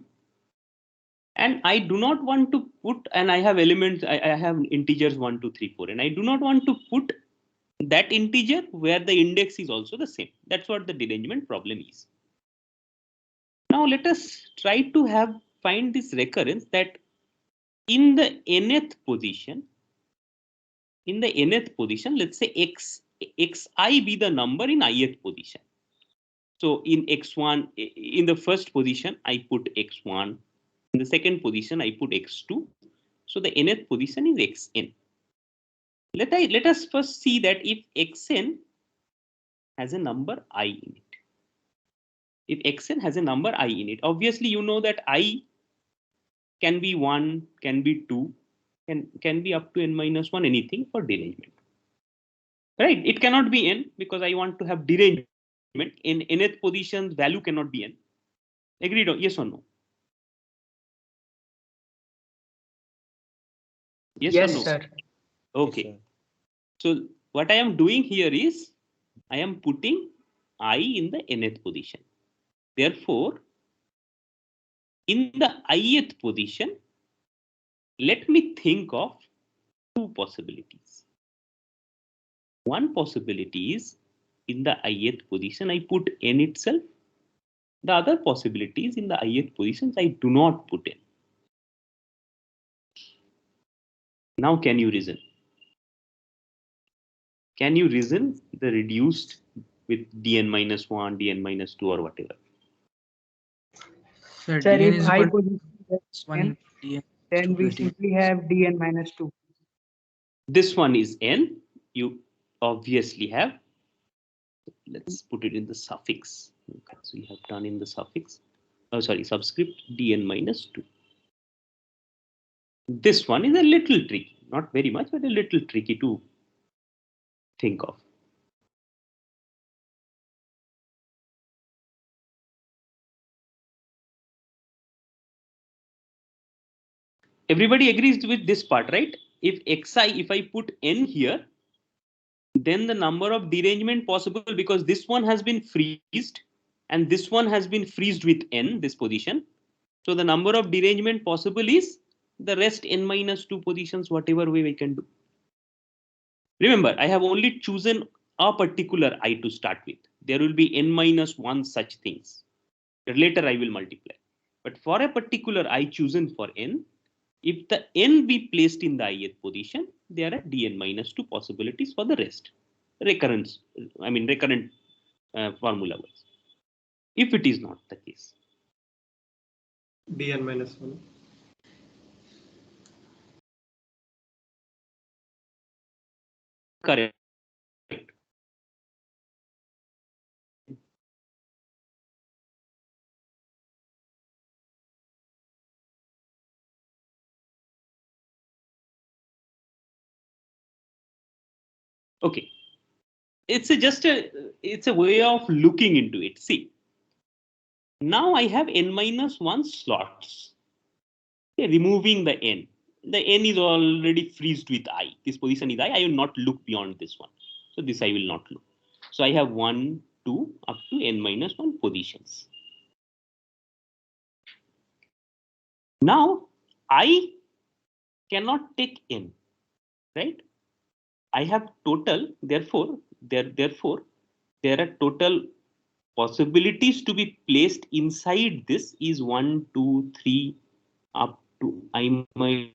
Speaker 10: And I do not want to put, and I have elements, I have integers 1, 2, 3, 4, and I do not want to put that integer where the index is also the same. That's what the derangement problem is. Now let us try to find this recurrence that in the nth position, let's say xi be the number in ith position. So in x1, in the first position, I put x1. In the second position, I put x2. So the nth position is xn. Let us first see that if xn has a number I in it. If xn has a number I in it, obviously you know that I can be 1, can be 2, can be up to n minus 1, anything for derangement. Right? It cannot be n because I want to have derangement. In nth position, value cannot be n. Agreed? Yes or no? Yes or no?
Speaker 8: sir.
Speaker 10: Okay.
Speaker 4: Yes, sir.
Speaker 10: So what I am doing here is I am putting I in the nth position. Therefore, in the ith position, let me think of two possibilities. One possibility is in the ith position, I put n itself. The other possibility is in the ith positions, I do not put n. Now, can you reason? Can you reason the reduced with dn minus 1, dn minus 2, or whatever?
Speaker 8: Sir, if I position is n, then we simply have dn minus 2.
Speaker 10: This one is n. You obviously have. Let's put it in the suffix. Okay, so you have done in the suffix. Oh, sorry, subscript dn minus 2. This one is a little tricky, not very much, but a little tricky to think of. Everybody agrees with this part, right? If I put n here, then the number of derangement possible, because this one has been freezed and this one has been freezed with n, this position. So the number of derangement possible is the rest n minus 2 positions, whatever way we can do. Remember, I have only chosen a particular I to start with. There will be n minus 1 such things. Later I will multiply. But for a particular I chosen for n, If the n be placed in the ith position, there are dn minus 2 possibilities for the rest. Recurrent formula wise. If it is not the case.
Speaker 2: dn minus 1.
Speaker 10: Correct. Okay. It's a way of looking into it. See, now I have n minus 1 slots. Okay, removing the n. The n is already freezed with I. This position is I will not look beyond this one. So this I will not look. So I have 1, 2 up to n minus 1 positions. Now I cannot take n, right? I have total, therefore there are total possibilities to be placed inside this is 1, 2, 3 up to I minus.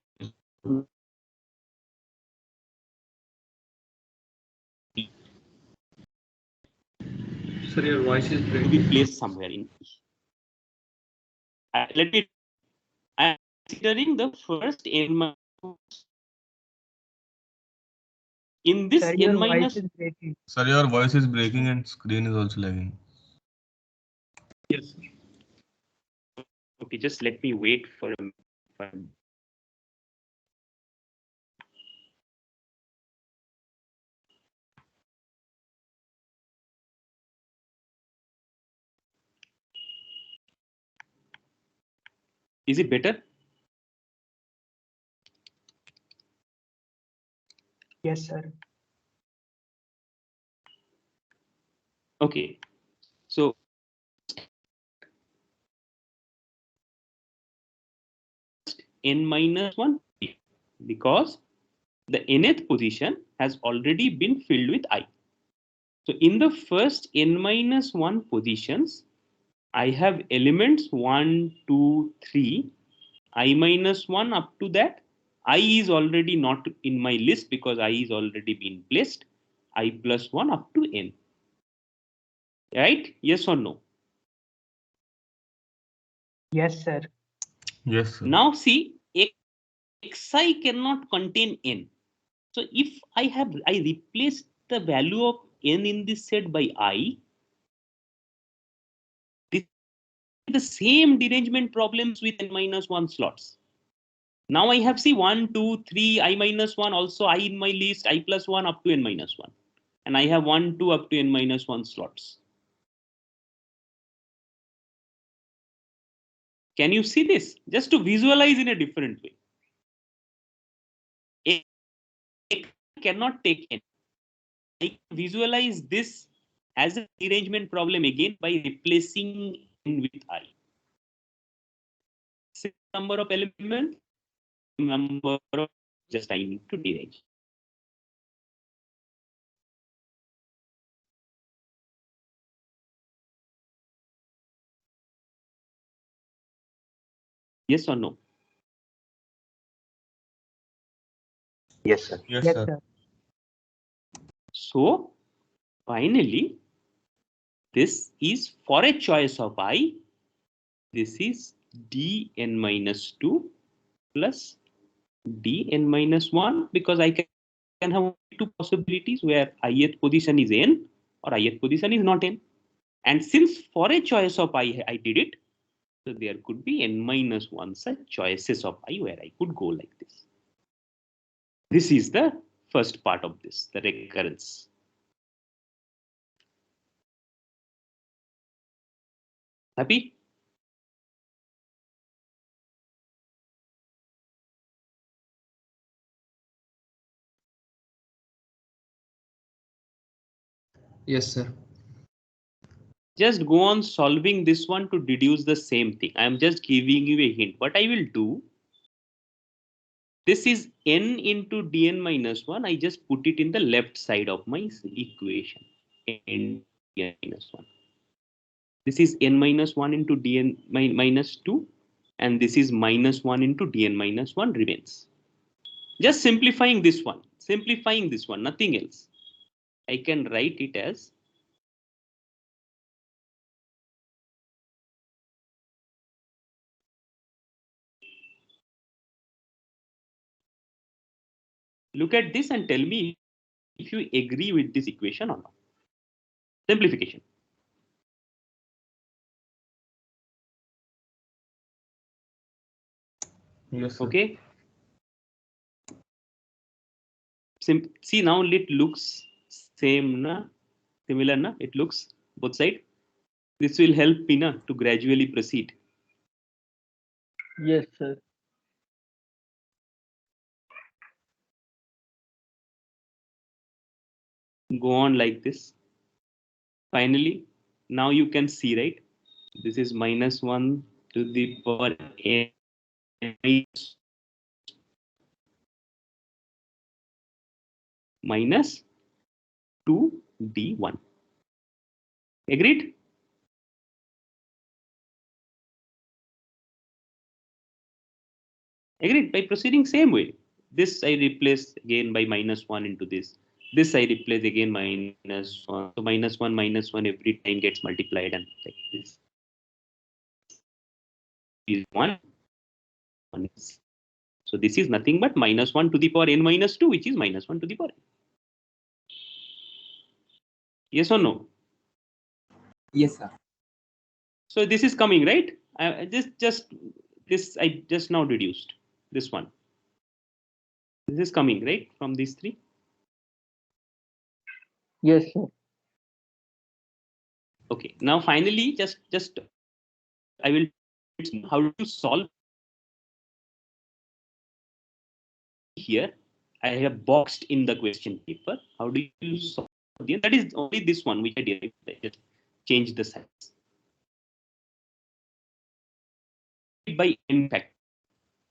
Speaker 2: Sir, your voice is
Speaker 10: To
Speaker 2: breaking.
Speaker 10: be placed somewhere in. I am considering the first n minus. In this
Speaker 8: Sir,
Speaker 10: n
Speaker 8: your
Speaker 10: minus.
Speaker 8: voice is breaking.
Speaker 6: Sir, your voice is breaking and screen is also lagging.
Speaker 2: Yes, sir.
Speaker 10: Okay, just let me wait for a minute. Is it better?
Speaker 8: Yes, sir.
Speaker 10: Okay, so n minus 1 because the nth position has already been filled with I. So in the first n minus 1 positions, I have elements 1, 2, 3, I minus 1 up to that. I is already not in my list because I is already been placed. I plus 1 up to n. Right? Yes or no?
Speaker 8: Yes, sir.
Speaker 6: Yes, sir.
Speaker 10: Now see, xi cannot contain n. So if I replace the value of n in this set by I, this is the same derangement problems with n minus 1 slots. Now I have 1, 2, 3, I minus 1, also I in my list, I plus 1 up to n minus 1. And I have 1, 2 up to n minus 1 slots. Can you see this? Just to visualize in a different way. I cannot take n. I visualize this as a derangement problem again by replacing n with I. Same number of elements, number of just I need to derange. Yes or no?
Speaker 9: Yes, sir.
Speaker 6: Yes,
Speaker 8: Yes,
Speaker 6: sir.
Speaker 8: sir.
Speaker 10: So finally, this is for a choice of I. This is dn minus 2 plus dn minus 1 because I can have two possibilities where ith position is n or ith position is not n. And since for a choice of I did it, so there could be n minus 1 such choices of I where I could go like this. This is the first part of this, the recurrence. Happy?
Speaker 3: Yes, sir.
Speaker 10: Just go on solving this one to deduce the same thing. I am just giving you a hint. What I will do, this is n into dn minus 1. I just put it in the left side of my equation. N dn minus 1. This is n minus 1 into dn minus 2. and this is minus 1 into dn minus 1 remains. Just simplifying this one, nothing else. I can write it as look at this and tell me if you agree with this equation or not. Simplification.
Speaker 6: Yes, sir.
Speaker 10: Okay. See, now it looks same, na? Similar, na? It looks both sides. This will help me na, to gradually proceed.
Speaker 11: Yes, sir.
Speaker 10: Go on like this. Finally, now you can see, right? This is minus 1 to the power n minus 2d1. Agreed? Agreed. By proceeding same way. This I replace again by minus 1 into this. This I replace again minus 1. So minus 1 every time gets multiplied and like this. Is 1. So this is nothing but minus 1 to the power n minus 2, which is minus 1 to the power n. Yes or no?
Speaker 7: Yes, sir.
Speaker 10: So this is coming, right? This I just now deduced. This one. This is coming, right? From these three.
Speaker 11: Yes, sir.
Speaker 10: Okay. Now finally, just I will how to solve here. I have boxed in the question paper. How do you solve? That is only this one which I did. I just change the size. By n factor,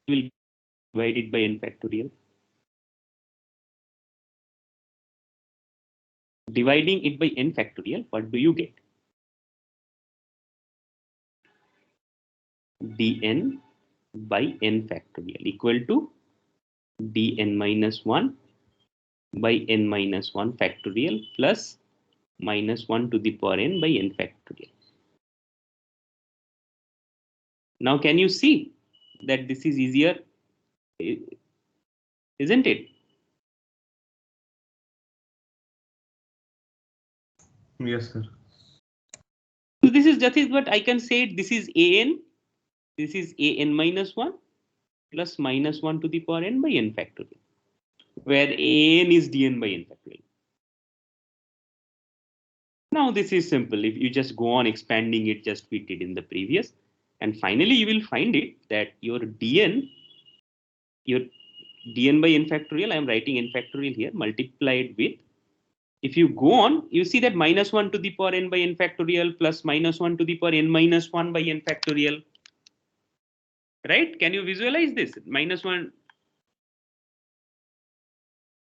Speaker 10: we will divide it by n factorial. Dividing it by n factorial, what do you get? Dn by n factorial equal to dn minus 1 by n minus 1 factorial plus minus 1 to the power n by n factorial. Now can you see that this is easier, isn't it?
Speaker 6: Yes, sir.
Speaker 10: So this is just what I can say. This is an, this is an minus 1 plus minus 1 to the power n by n factorial, where an is dn by n factorial. Now this is simple. If you just go on expanding it, just we did in the previous, and finally you will find it that your dn by n factorial, I am writing n factorial here, multiplied with, if you go on, you see that minus 1 to the power n by n factorial plus minus 1 to the power n minus 1 by n factorial. Right? Can you visualize this? Minus 1.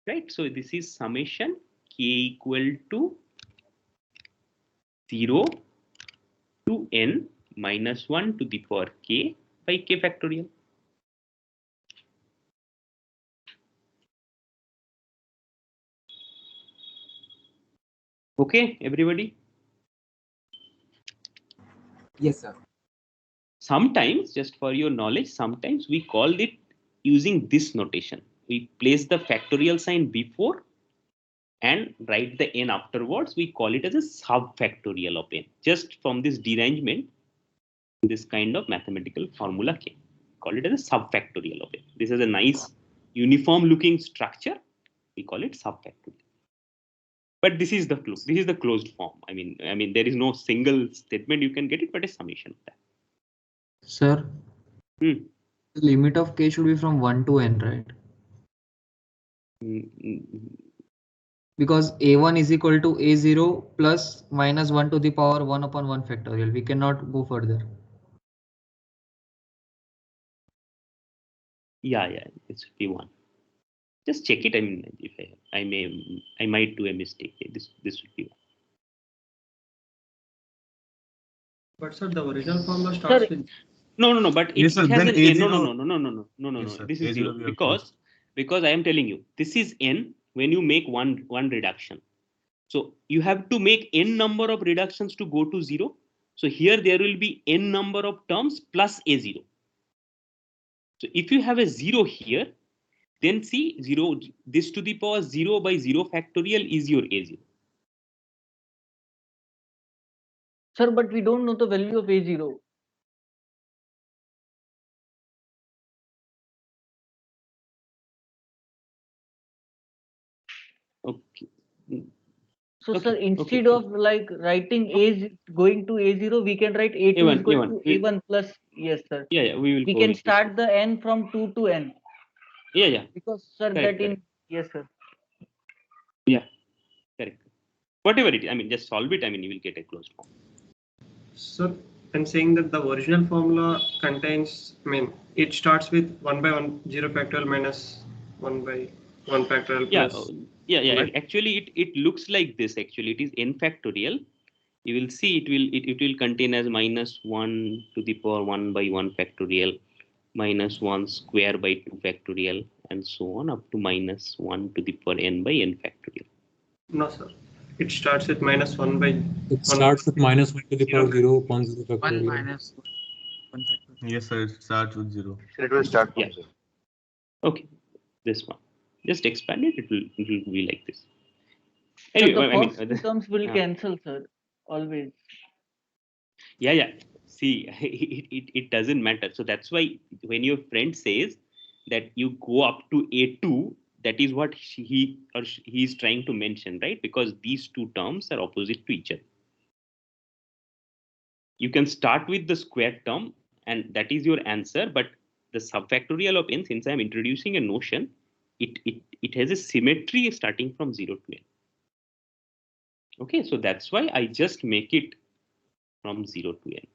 Speaker 10: Right? So this is summation k equal to 0 to n minus 1 to the power k by k factorial. Okay, everybody?
Speaker 7: Yes, sir.
Speaker 10: Sometimes, just for your knowledge, sometimes we call it using this notation. We place the factorial sign before and write the n afterwards. We call it as a subfactorial of n. Just from this derangement, this kind of mathematical formula came. Call it as a subfactorial of n. This is a nice uniform looking structure. We call it subfactorial. But this is the closed form. I mean, there is no single statement you can get it, but a summation of that.
Speaker 3: Sir, the limit of k should be from 1 to n, right? Because a1 is equal to a0 plus minus 1 to the power 1 upon 1 factorial. We cannot go further.
Speaker 10: Yeah, it should be 1. Just check it. I mean, if I might do a mistake. This should be 1.
Speaker 2: But sir, the original formula starts with
Speaker 10: No. But it,
Speaker 6: Yes, sir,
Speaker 10: it has
Speaker 6: then
Speaker 10: an n.
Speaker 6: A0
Speaker 10: No.
Speaker 6: Yes, sir.
Speaker 10: This is
Speaker 6: A0
Speaker 10: zero
Speaker 6: we have to
Speaker 10: because I am telling you this is n when you make one reduction. So you have to make n number of reductions to go to 0. So here there will be n number of terms plus A0. So if you have a 0 here, then see 0, this to the power 0 by 0 factorial is your A0.
Speaker 11: Sir, but we don't know the value of A0.
Speaker 10: Okay.
Speaker 11: So,
Speaker 10: Okay,
Speaker 11: sir,
Speaker 10: okay,
Speaker 11: instead
Speaker 10: okay.
Speaker 11: of like writing A going to A0, we can write A2 is
Speaker 10: A1,
Speaker 11: equal
Speaker 10: A1.
Speaker 11: to A1 plus, yes, sir.
Speaker 10: Yeah, we will
Speaker 11: We
Speaker 10: go
Speaker 11: can
Speaker 10: with this.
Speaker 11: start the n from 2 to n.
Speaker 10: Yeah.
Speaker 11: Because, sir,
Speaker 10: Correct,
Speaker 11: that in, yes, sir.
Speaker 10: Yeah, correct. Whatever it is, I mean, just solve it. I mean, you will get a closed form.
Speaker 2: So I'm saying that the original formula contains, I mean, it starts with 1 by 1 0 factorial minus 1 by 1 factorial plus.
Speaker 10: Yeah.
Speaker 2: Right?
Speaker 10: Actually, it looks like this. Actually, it is n factorial. You will see it will contain as minus 1 to the power 1 by 1 factorial, minus 1 square by 2 factorial, and so on up to minus 1 to the power n by n factorial.
Speaker 2: No, sir. It starts with minus 1 by.
Speaker 12: It starts with minus 1 to the power 0 upon 0
Speaker 15: 1
Speaker 12: factorial.
Speaker 15: minus 1 factorial.
Speaker 6: Yes, sir. It starts with 0.
Speaker 9: So it will start from 0.
Speaker 10: Okay, this one. Just expand it. It will be like this.
Speaker 11: Sir,
Speaker 10: Anyway,
Speaker 11: the
Speaker 10: I mean,
Speaker 11: first two terms will cancel, sir. Always.
Speaker 10: Yeah. See, it doesn't matter. So that's why when your friend says that you go up to A2, that is what he is trying to mention, right? Because these two terms are opposite to each other. You can start with the square term, and that is your answer. But the subfactorial of n, since I am introducing a notion, it has a symmetry starting from 0 to n. Okay, so that's why I just make it from 0 to n.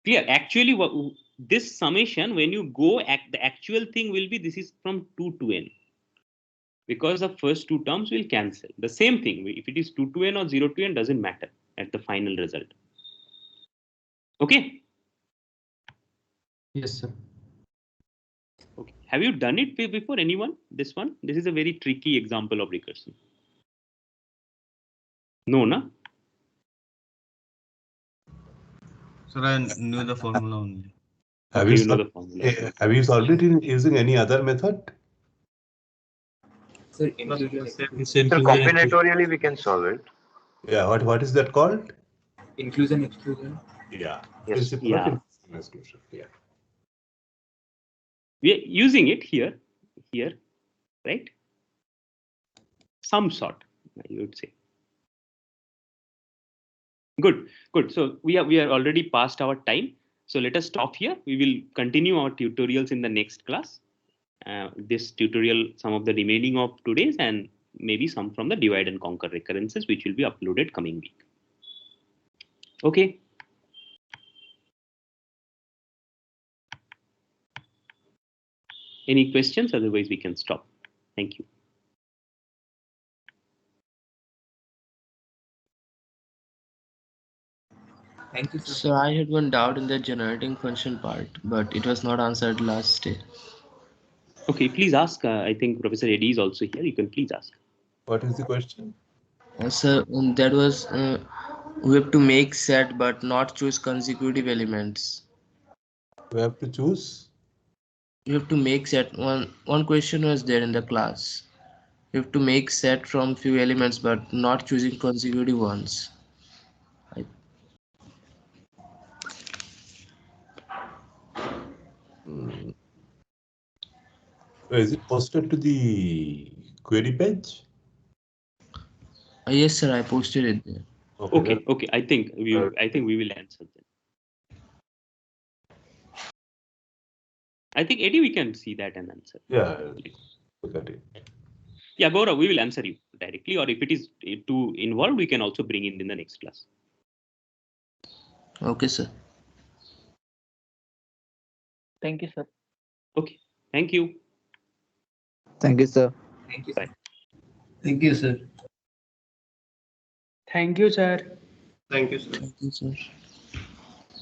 Speaker 10: Clear. Actually, this summation, when you go, the actual thing will be this is from 2 to n. Because the first two terms will cancel. The same thing, if it is 2 to n or 0 to n, doesn't matter at the final result. Okay?
Speaker 3: Yes, sir.
Speaker 10: Okay. Have you done it before, anyone? This one? This is a very tricky example of recursion. No, na?
Speaker 6: Sir, I knew the formula only.
Speaker 1: Have
Speaker 10: Okay,
Speaker 1: you
Speaker 10: you know
Speaker 1: solved,
Speaker 10: the formula.
Speaker 1: have you solved it in using any other method?
Speaker 7: Sir, inclusion.
Speaker 9: So combinatorially we can solve it.
Speaker 1: Yeah, what is that called?
Speaker 7: Inclusion, exclusion.
Speaker 1: Yeah.
Speaker 9: Yes.
Speaker 1: Principle of inclusion, exclusion. Yeah.
Speaker 10: We are using it here, right? Some sort, you would say. Good. So we are already past our time. So let us stop here. We will continue our tutorials in the next class. This tutorial, some of the remaining of today's, and maybe some from the divide and conquer recurrences, which will be uploaded coming week. Okay. Any questions? Otherwise, we can stop. Thank you.
Speaker 7: Thank you, sir.
Speaker 15: So I had one doubt in the generating function part, but it was not answered last day.
Speaker 10: Okay, please ask. I think Professor Eddy is also here. You can please ask.
Speaker 1: What is the question?
Speaker 15: Sir, that was we have to make set but not choose consecutive elements.
Speaker 1: We have to choose.
Speaker 15: You have to make set. One question was there in the class. You have to make set from few elements but not choosing consecutive ones.
Speaker 1: Is it posted to the query page?
Speaker 15: Yes, sir. I posted it there.
Speaker 10: Okay. I think we will answer that. I think Eddy, we can see that and answer.
Speaker 1: Yeah, look at it.
Speaker 10: Yeah, Gaurav, we will answer you directly, or if it is too involved, we can also bring it in the next class.
Speaker 15: Okay, sir.
Speaker 11: Thank you, sir.
Speaker 10: Okay. Thank you.
Speaker 4: Thank you, sir.
Speaker 7: Thank you,
Speaker 10: Bye.
Speaker 7: sir.
Speaker 16: Thank you, sir.
Speaker 8: Thank you, sir.
Speaker 2: Thank you, sir.
Speaker 15: Thank you, sir.